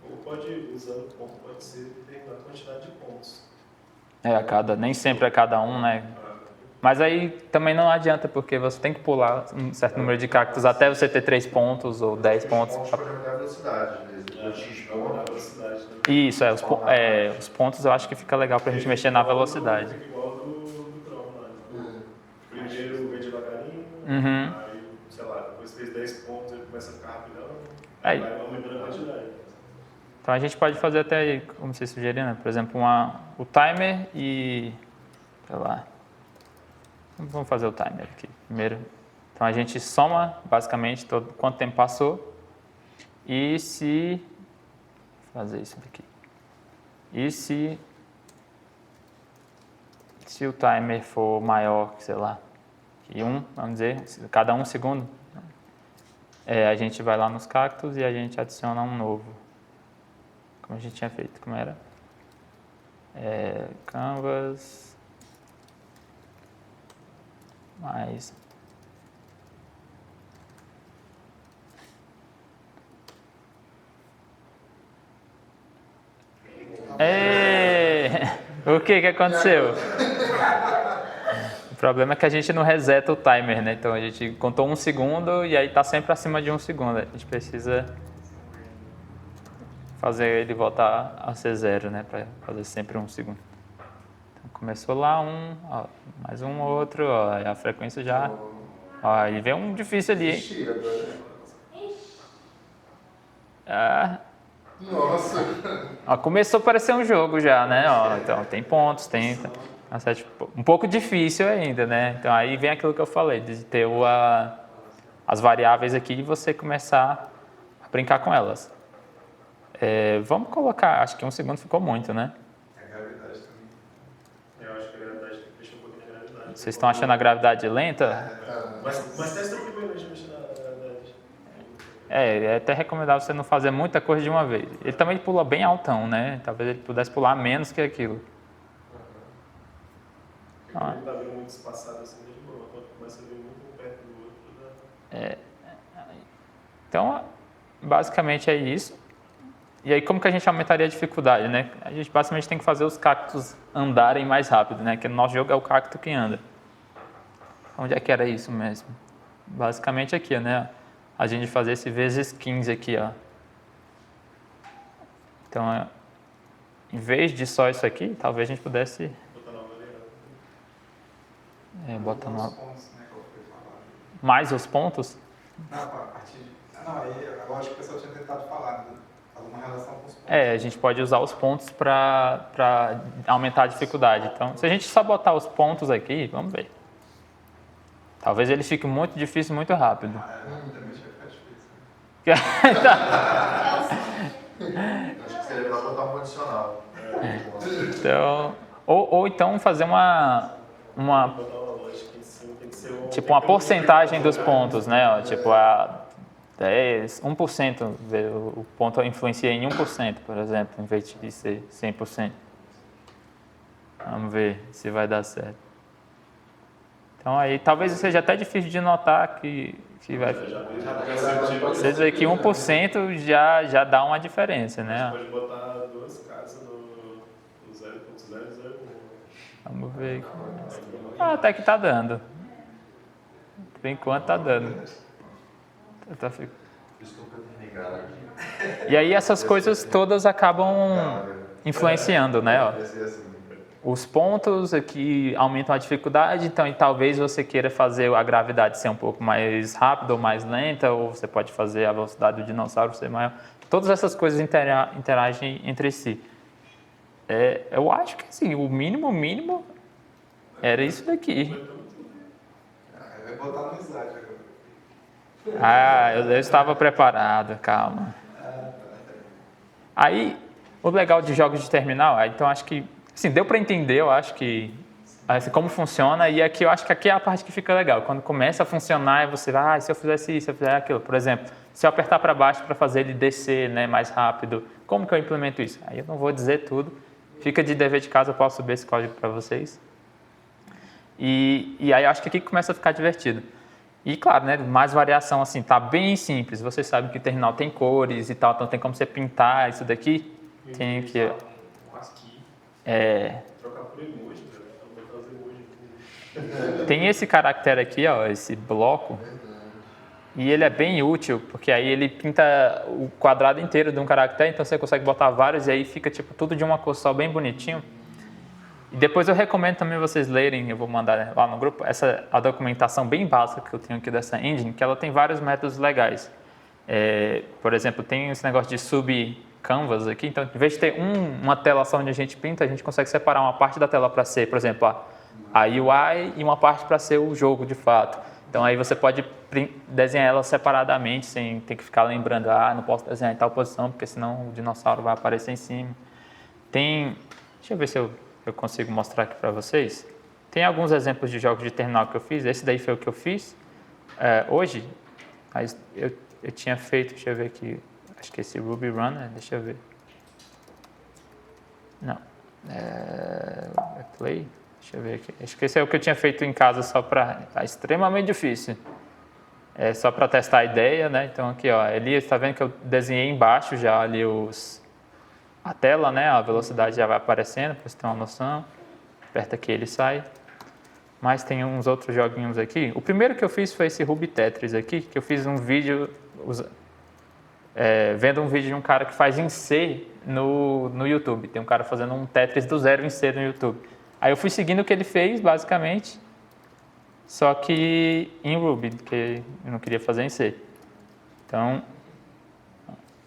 [SPEAKER 5] Ou pode, usando ponto, pode ser determinada quantidade de pontos.
[SPEAKER 1] Nem sempre a cada um, né? Mas aí também não adianta, porque você tem que pular um certo número de cactos até você ter 3 pontos ou 10 pontos.
[SPEAKER 6] Pode aumentar a velocidade, né? X pontos.
[SPEAKER 1] Isso, os pontos eu acho que fica legal pra gente mexer na velocidade.
[SPEAKER 5] Fica igual do Chrome lá. Primeiro vem devagarinho, aí, sei lá, depois fez 10 pontos, ele começa a ficar rapidão, aí vai aumentando a quantidade.
[SPEAKER 1] Então a gente pode fazer até, como vocês sugeriram, né? Por exemplo, o timer e, sei lá, vamos fazer o timer aqui primeiro. Então a gente soma basicamente quanto tempo passou e se... Vou fazer isso daqui. E se o timer for maior que, sei lá, que 1, vamos dizer, cada 1 segundo, a gente vai lá nos cactos e a gente adiciona um novo. Como a gente tinha feito, como era? Canvas mais o que aconteceu? O problema é que a gente não reseta o timer, né? Então a gente contou 1 segundo e aí tá sempre acima de 1 segundo. A gente precisa fazer ele voltar a ser 0, né? Para fazer sempre 1 segundo. Então começou lá ó, mais um outro, ó, e a frequência já... Ó, ele veio um difícil ali, hein?
[SPEAKER 4] Tira agora.
[SPEAKER 1] Ah,
[SPEAKER 4] Nossa.
[SPEAKER 1] ó, começou a parecer um jogo já, né? Ó, então tem pontos, tem um pouco difícil ainda, né? Então aí vem aquilo que eu falei, de ter as variáveis aqui e você começar a brincar com elas. Vamos colocar, acho que 1 segundo ficou muito, né?
[SPEAKER 2] A gravidade também.
[SPEAKER 5] Eu acho que a gravidade tem que mexer um pouquinho na gravidade.
[SPEAKER 1] Vocês estão achando a gravidade lenta?
[SPEAKER 5] Mas testa primeiro antes de mexer na gravidade.
[SPEAKER 1] É até recomendável você não fazer muita coisa de uma vez. Ele também pula bem altão, né? Talvez ele pudesse pular menos que aquilo.
[SPEAKER 5] Porque ele tá vindo muito espaçado assim, de boa. Quando começa a vir muito um perto do outro, né?
[SPEAKER 1] Então, basicamente é isso. E aí, como que a gente aumentaria a dificuldade, né? A gente basicamente tem que fazer os cactos andarem mais rápido, né? Que no nosso jogo é o cacto que anda. Onde é que era isso mesmo? Basicamente aqui, né? A gente fazer esse vezes 15 aqui, ó. Então, em vez de só isso aqui, talvez a gente pudesse...
[SPEAKER 5] Botar nova variável.
[SPEAKER 1] Botar
[SPEAKER 2] Alguns
[SPEAKER 1] nova...
[SPEAKER 2] pontos, né, que eu fui falar.
[SPEAKER 1] Mais os pontos?
[SPEAKER 2] Não, a partir de... Não, aí eu acho que o pessoal tinha tentado falar, né? Alguma relação com os pontos.
[SPEAKER 1] A gente pode usar os pontos para aumentar a dificuldade. Então, se a gente só botar os pontos aqui, vamos ver. Talvez ele fique muito difícil muito rápido.
[SPEAKER 2] Também vai ficar difícil.
[SPEAKER 6] Acho que seria melhor botar um condicional.
[SPEAKER 1] Então, ou então fazer uma
[SPEAKER 5] Botar uma lógica em cima, tem que ser um...
[SPEAKER 1] tipo uma porcentagem dos pontos, né? Ó, tipo, 1%, o ponto influencia em 1%, por exemplo, em vez de ser 100%. Vamos ver se vai dar certo. Então aí talvez seja até difícil de notar que vai... Vocês veem que 1% já dá uma diferença, né?
[SPEAKER 5] Pode botar 2 casas no 0.001.
[SPEAKER 1] Vamos ver. Até que tá dando. Por enquanto tá dando. E aí essas coisas todas acabam influenciando, né? Ó. Os pontos aqui aumentam a dificuldade, então e talvez você queira fazer a gravidade ser um pouco mais rápida ou mais lenta, ou você pode fazer a velocidade do dinossauro ser maior. Todas essas coisas interagem entre si. Eu acho que assim, o mínimo era isso daqui.
[SPEAKER 2] Vai botar no slide agora.
[SPEAKER 1] Eu estava preparado, calma. Aí, o legal de jogos de terminal, então acho que, assim, deu para entender, eu acho que, assim, como funciona, e aqui eu acho que aqui é a parte que fica legal. Quando começa a funcionar, você vai, se eu fizesse isso, se eu fizer aquilo. Por exemplo, se eu apertar para baixo para fazer ele descer, né, mais rápido, como que eu implemento isso? Aí eu não vou dizer tudo, fica de dever de casa, eu posso subir esse código para vocês. E aí eu acho que aqui começa a ficar divertido. E claro, né, mais variação assim, tá bem simples. Vocês sabem que o terminal tem cores e tal, então tem como você pintar isso daqui. Tem que...
[SPEAKER 5] Um ASCII. Trocar por emoji, né? Botar os emojis.
[SPEAKER 1] Tem esse caractere aqui, ó, esse bloco. E ele é bem útil, porque aí ele pinta o quadrado inteiro de um caractere, então você consegue botar vários e aí fica tipo tudo de uma cor só, bem bonitinho. E depois eu recomendo também vocês lerem, eu vou mandar lá no grupo, a documentação bem básica que eu tenho aqui dessa engine, que ela tem vários métodos legais. Por exemplo, tem esse negócio de sub-canvas aqui, então em vez de ter uma tela só onde a gente pinta, a gente consegue separar uma parte da tela para ser, por exemplo, a UI e uma parte para ser o jogo de fato. Então aí você pode desenhar ela separadamente, sem ter que ficar lembrando, não posso desenhar em tal posição, porque senão o dinossauro vai aparecer em cima. Deixa eu ver se eu consigo mostrar aqui para vocês. Tem alguns exemplos de jogos de terminal que eu fiz. Esse daí foi o que eu fiz hoje. Mas eu tinha feito, deixa eu ver aqui, acho que esse Ruby Runner, deixa eu ver. Não. Play, deixa eu ver aqui. Acho que esse é o que eu tinha feito em casa só para... Tá extremamente difícil. Só para testar a ideia, né? Então aqui, ó, Elias, está vendo que eu desenhei embaixo já ali a tela, né? A velocidade já vai aparecendo, para você ter uma noção. aperta aqui ele sai. Mas tem uns outros joguinhos aqui. O primeiro que eu fiz foi esse Ruby Tetris aqui, que eu fiz um vídeo, vendo um vídeo de um cara que faz em C no YouTube. Tem um cara fazendo um Tetris do zero em C no YouTube. Aí eu fui seguindo o que ele fez, basicamente, só que em Ruby, porque eu não queria fazer em C. Então,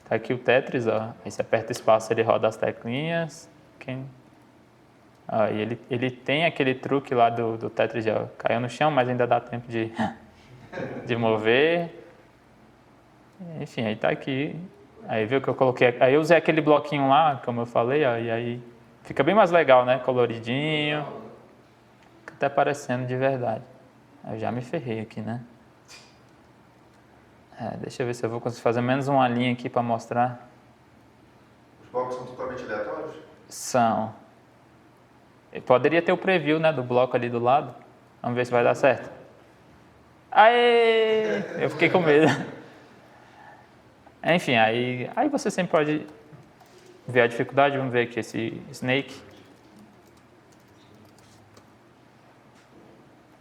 [SPEAKER 1] tá aqui o Tetris, ó. Aí você aperta espaço, ele roda as teclinhas. E ele tem aquele truque lá do Tetris, já caiu no chão, mas ainda dá tempo de mover. Enfim, aí tá aqui. Aí viu que eu coloquei. Aí eu usei aquele bloquinho lá, como eu falei, ó, e aí fica bem mais legal, né? Coloridinho. Fica até parecendo de verdade. Eu já me ferrei aqui, né? Deixa eu ver se eu vou conseguir fazer menos uma linha aqui para mostrar.
[SPEAKER 6] Os blocos são totalmente aleatórios?
[SPEAKER 1] São. Eu poderia ter o preview, né, do bloco ali do lado. Vamos ver se vai dar certo. Aê! Eu fiquei com medo. Enfim, aí você sempre pode ver a dificuldade. Vamos ver aqui esse Snake.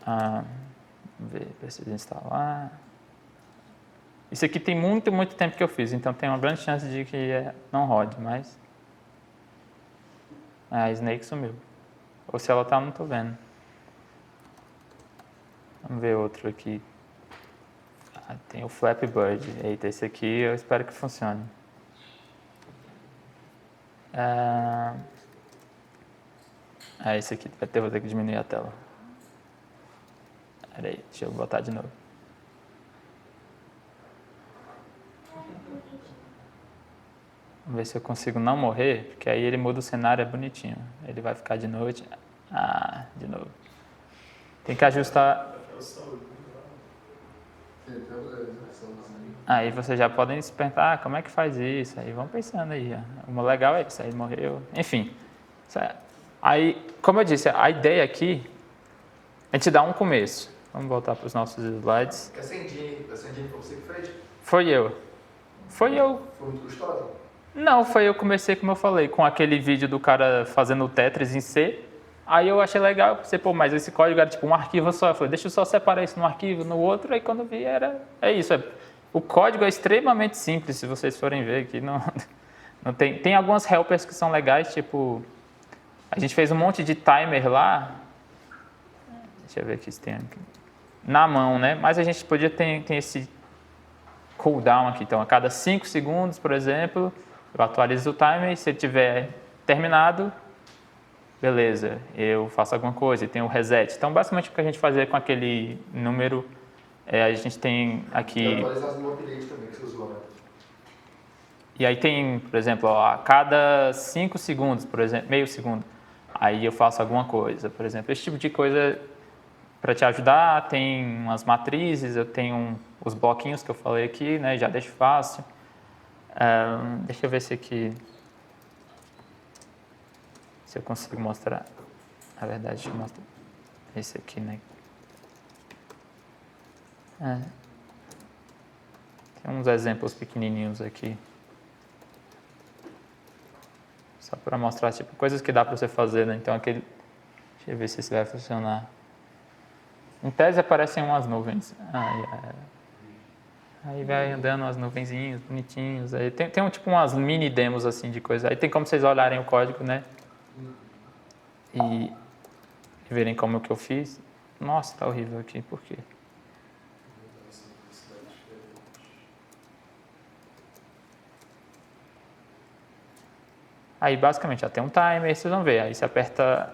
[SPEAKER 1] Vamos ver, preciso instalar. Isso aqui tem muito tempo que eu fiz, então tem uma grande chance de que não rode, mas... a Snake sumiu. Ou se ela tá, não tô vendo. Vamos ver outro aqui. Tem o Flappy Bird. Eita, esse aqui eu espero que funcione. Esse aqui vou ter que diminuir a tela. Peraí, deixa eu botar de novo. Vamos ver se eu consigo não morrer, porque aí ele muda o cenário, é bonitinho. Ele vai ficar de noite. De novo. Tem que ajustar. Aí vocês já podem se perguntar, como é que faz isso? Aí vão pensando aí. O legal é isso, aí morreu. Enfim. Aí, como eu disse, a ideia aqui é te dar um começo. Vamos voltar para os nossos slides.
[SPEAKER 6] Essa engine foi você que fez?
[SPEAKER 1] Foi eu.
[SPEAKER 6] Foi muito custosa?
[SPEAKER 1] Não, eu comecei, como eu falei, com aquele vídeo do cara fazendo o Tetris em C. Aí eu achei legal, pensei, mas esse código era tipo um arquivo só. Eu falei, deixa eu só separar isso num arquivo, no outro. Aí quando eu vi, é isso. O código é extremamente simples, se vocês forem ver aqui. Não tem algumas helpers que são legais, tipo... A gente fez um monte de timer lá. Deixa eu ver aqui se tem aqui. Na mão, né? Mas a gente podia ter esse cooldown aqui. Então, a cada 5 segundos, por exemplo... Eu atualizo o timer e se ele tiver terminado, beleza, eu faço alguma coisa e tem o reset. Então, basicamente, o que a gente fazia com aquele número, a gente tem aqui...
[SPEAKER 6] E atualizar no update também que você usou, né?
[SPEAKER 1] E aí tem, por exemplo, a cada 5 segundos, por exemplo, meio segundo, aí eu faço alguma coisa. Por exemplo, esse tipo de coisa, para te ajudar, tem umas matrizes, eu tenho os bloquinhos que eu falei aqui, né, já deixo fácil. Deixa eu ver se aqui, se eu consigo mostrar. Na verdade, deixa eu mostrar esse aqui, né? Tem uns exemplos pequenininhos aqui. Só para mostrar, tipo, coisas que dá para você fazer, né? Então, deixa eu ver se esse vai funcionar. Em tese aparecem umas nuvens. Aí vai andando umas nuvenzinhas, bonitinhos. Aí tem tipo umas mini demos assim de coisa. Aí tem como vocês olharem o código, né? E verem como é que eu fiz. Nossa, tá horrível aqui, por quê? Aí basicamente já tem um timer, vocês vão ver. Aí você aperta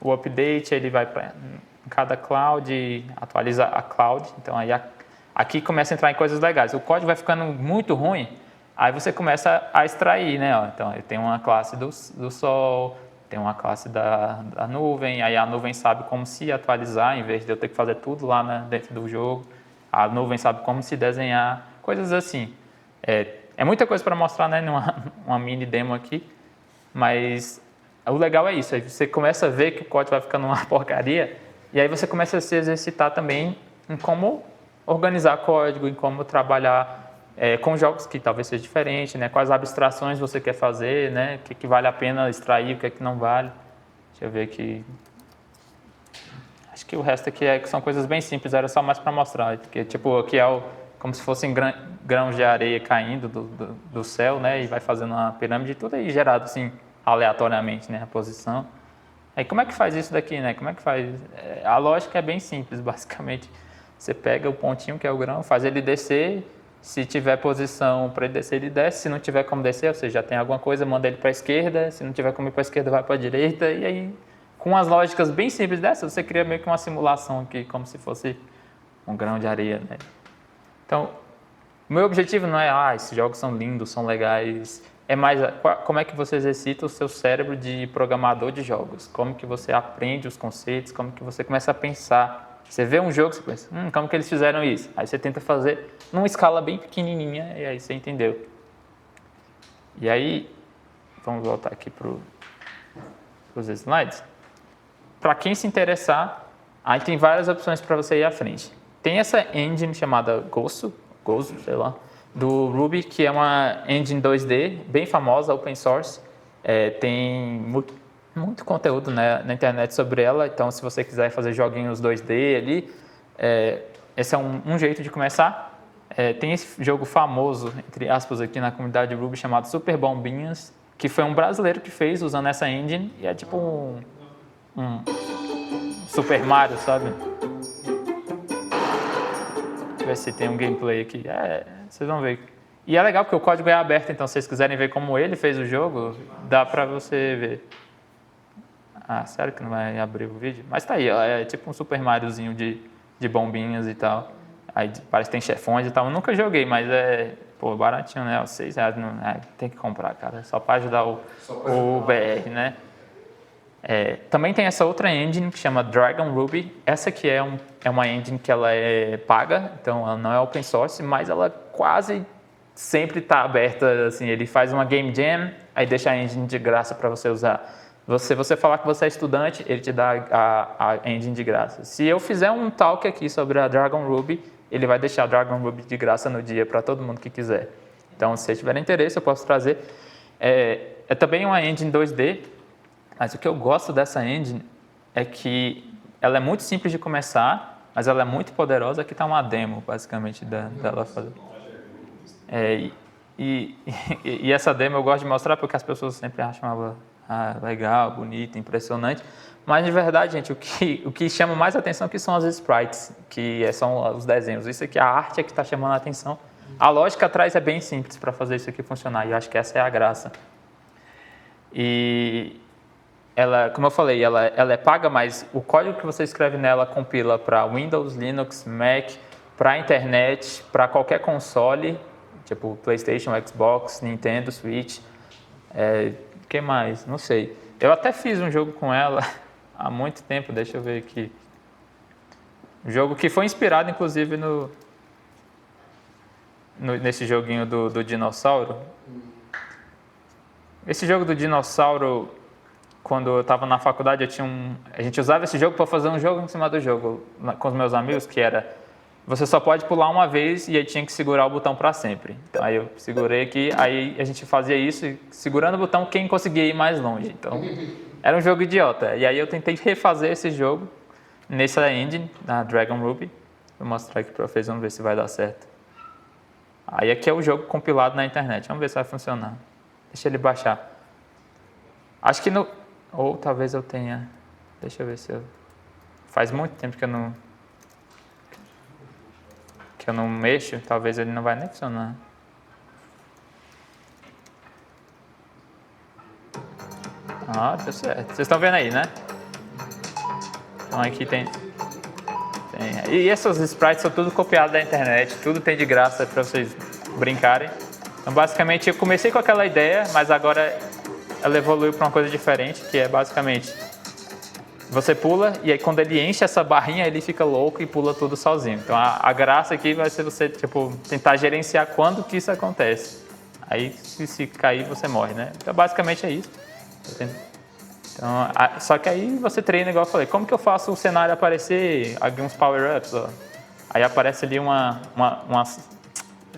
[SPEAKER 1] o update, ele vai para cada cloud, atualiza a cloud. Então aí aqui começa a entrar em coisas legais. O código vai ficando muito ruim, aí você começa a extrair, né? Então, eu tenho uma classe do sol, tem uma classe da nuvem, aí a nuvem sabe como se atualizar, em vez de eu ter que fazer tudo lá dentro do jogo. A nuvem sabe como se desenhar, coisas assim. É muita coisa para mostrar, né? Numa mini demo aqui, mas o legal é isso. Aí você começa a ver que o código vai ficando uma porcaria, e aí você começa a se exercitar também em como organizar código, em como trabalhar com jogos que talvez seja diferente, né? Quais abstrações você quer fazer, né? O que vale a pena extrair, o que é que não vale. Deixa eu ver aqui. Acho que o resto aqui que são coisas bem simples, era só mais para mostrar. Porque, tipo, aqui é como se fossem grãos de areia caindo do céu, né? E vai fazendo uma pirâmide, tudo aí gerado, assim, aleatoriamente, né? A posição. Aí como é que faz isso daqui, né? Como é que faz? A lógica é bem simples, basicamente. Você pega o pontinho, que é o grão, faz ele descer. Se tiver posição para ele descer, ele desce. Se não tiver como descer, ou seja, já tem alguma coisa, manda ele para a esquerda. Se não tiver como ir para a esquerda, vai para a direita. E aí, com as lógicas bem simples dessas, você cria meio que uma simulação aqui, como se fosse um grão de areia, né? Então, o meu objetivo não é, esses jogos são lindos, são legais. É mais como é que você exercita o seu cérebro de programador de jogos. Como que você aprende os conceitos, como que você começa a pensar. Você vê um jogo, você pensa, como que eles fizeram isso? Aí você tenta fazer numa escala bem pequenininha e aí você entendeu. E aí, vamos voltar aqui para os slides. Para quem se interessar, aí tem várias opções para você ir à frente. Tem essa engine chamada Gozo, sei lá, do Ruby, que é uma engine 2D bem famosa, open source. Tem muito conteúdo, né, na internet sobre ela, então se você quiser fazer joguinhos 2D ali, esse é um jeito de começar. Tem esse jogo famoso, entre aspas, aqui na comunidade Ruby, chamado Super Bombinhas, que foi um brasileiro que fez usando essa engine, e é tipo um Super Mario, sabe? Deixa eu ver se tem um gameplay aqui. Vocês vão ver. E é legal porque o código é aberto, então se vocês quiserem ver como ele fez o jogo, dá pra você ver. Sério que não vai abrir o vídeo? Mas tá aí, ó, é tipo um Super Mariozinho de bombinhas e tal. Aí parece que tem chefões e tal. Eu nunca joguei, mas baratinho, né? R$6, tem que comprar, cara. Só para ajudar o BR, né? Também tem essa outra engine que chama Dragon Ruby. Essa aqui é uma engine que ela é paga, então ela não é open source, mas ela quase sempre está aberta. Assim, ele faz uma game jam, aí deixa a engine de graça para você usar. Se você falar que você é estudante, ele te dá a engine de graça. Se eu fizer um talk aqui sobre a Dragon Ruby, ele vai deixar a Dragon Ruby de graça no dia para todo mundo que quiser. Então, se tiver interesse, eu posso trazer. É também uma engine 2D, mas o que eu gosto dessa engine é que ela é muito simples de começar, mas ela é muito poderosa. Aqui está uma demo, basicamente, dela fazer. E essa demo eu gosto de mostrar porque as pessoas sempre acham ela legal, bonita, impressionante. Mas, de verdade, gente, o que chama mais atenção aqui são as sprites, que são os desenhos. Isso aqui, a arte é que está chamando a atenção. A lógica atrás é bem simples para fazer isso aqui funcionar, e eu acho que essa é a graça. E ela, como eu falei, ela é paga, mas o código que você escreve nela compila para Windows, Linux, Mac, para a internet, para qualquer console, tipo PlayStation, Xbox, Nintendo, Switch. O que mais? Não sei. Eu até fiz um jogo com ela há muito tempo, deixa eu ver aqui. Um jogo que foi inspirado, inclusive, nesse joguinho do dinossauro. Esse jogo do dinossauro, quando eu estava na faculdade, a gente usava esse jogo para fazer um jogo em cima do jogo com os meus amigos, que era: você só pode pular uma vez e aí tinha que segurar o botão para sempre. Então, aí eu segurei aqui, aí a gente fazia isso, e segurando o botão, quem conseguia ir mais longe. Então, era um jogo idiota. E aí eu tentei refazer esse jogo nessa engine, na Dragon Ruby. Vou mostrar aqui para vocês, vamos ver se vai dar certo. Aí aqui é o jogo compilado na internet. Vamos ver se vai funcionar. Deixa ele baixar. Acho que ou talvez eu tenha... Deixa eu ver se eu... Faz muito tempo que eu não mexo. Talvez ele não vai nem funcionar. Deu certo. Vocês estão vendo aí, né? Então aqui tem... E essas sprites são tudo copiadas da internet. Tudo tem de graça para vocês brincarem. Então, basicamente, eu comecei com aquela ideia, mas agora ela evoluiu para uma coisa diferente, que é basicamente... Você pula e aí quando ele enche essa barrinha, ele fica louco e pula tudo sozinho. Então, a graça aqui vai ser você tentar gerenciar quando que isso acontece. Aí, se cair, você morre, né? Então, basicamente é isso. Então, só que aí você treina, igual eu falei. Como que eu faço o cenário aparecer alguns power-ups? Aí aparece ali eu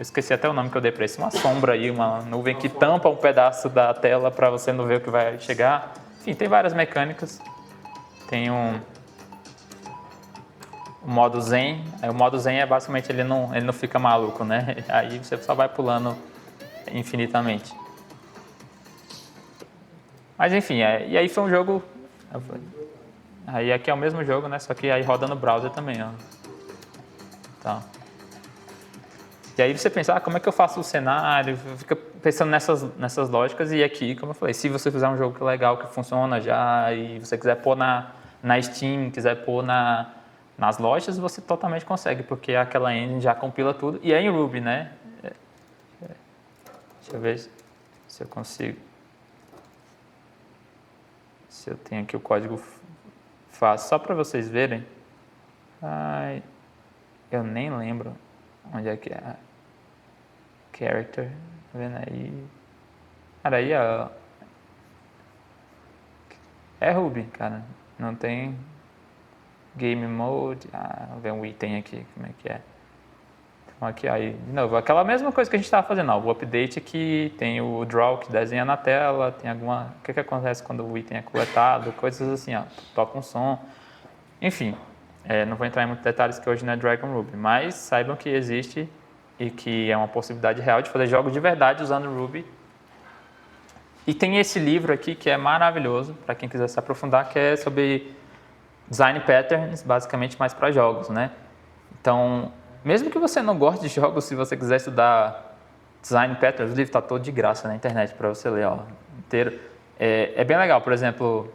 [SPEAKER 1] esqueci até o nome que eu dei para isso. Uma sombra aí, uma nuvem que tampa um pedaço da tela para você não ver o que vai chegar. Enfim, tem várias mecânicas. Tem o modo Zen. Aí o modo Zen é basicamente ele não fica maluco, né? Aí você só vai pulando infinitamente. Mas enfim, e aí foi um jogo... Aí aqui é o mesmo jogo, né? Só que aí roda no browser também, ó. Então... E aí você pensa, como é que eu faço o cenário? Fica pensando nessas lógicas. E aqui, como eu falei, se você fizer um jogo legal, que funciona já, e você quiser pôr na Steam, quiser pôr nas lojas, você totalmente consegue, porque aquela engine já compila tudo. E é em Ruby, né? Deixa eu ver se eu consigo. Se eu tenho aqui o código fácil, só para vocês verem. Ai, eu nem lembro onde é que é. Character, tá vendo aí? Cara, aí ó. É Ruby, cara. Não tem Game Mode. Vamos ver um item aqui, como é que é. Então aqui, aí, de novo, aquela mesma coisa que a gente estava fazendo, ó. O update aqui, tem o draw que desenha na tela, tem alguma... O que acontece quando o item é coletado, coisas assim, ó. Toca um som. Enfim, não vou entrar em muitos detalhes que hoje não é Dragon Ruby, mas saibam que existe e que é uma possibilidade real de fazer jogos de verdade usando Ruby. E tem esse livro aqui que é maravilhoso, para quem quiser se aprofundar, que é sobre design patterns, basicamente mais para jogos, né? Então, mesmo que você não goste de jogos, se você quiser estudar design patterns, o livro está todo de graça na internet para você ler, ó, inteiro. É bem legal, por exemplo,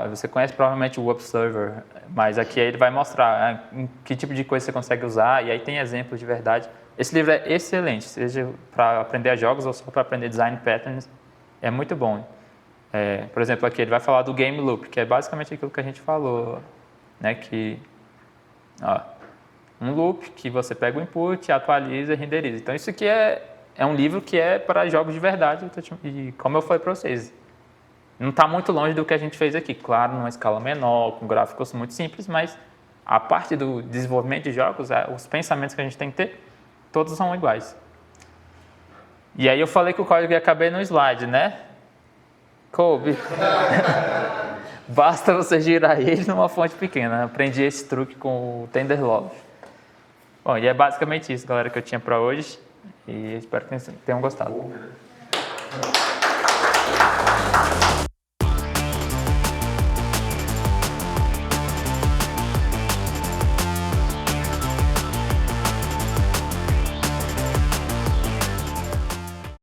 [SPEAKER 1] você conhece provavelmente o Observer, mas aqui ele vai mostrar em que tipo de coisa você consegue usar, e aí tem exemplos de verdade. Esse livro é excelente, seja para aprender jogos ou só para aprender design patterns, é muito bom. Por exemplo, aqui ele vai falar do game loop, que é basicamente aquilo que a gente falou, né? Que, um loop que você pega o input, atualiza e renderiza. Então isso aqui é um livro que é para jogos de verdade, e como eu falei para vocês, não está muito longe do que a gente fez aqui, claro, numa escala menor, com gráficos muito simples, mas a parte do desenvolvimento de jogos, os pensamentos que a gente tem que ter, todos são iguais. E aí eu falei que o código ia caber no slide, né? Coube. Basta você girar ele numa fonte pequena. Aprendi esse truque com o Tenderlove. Bom, e é basicamente isso, galera, que eu tinha para hoje. E espero que tenham gostado.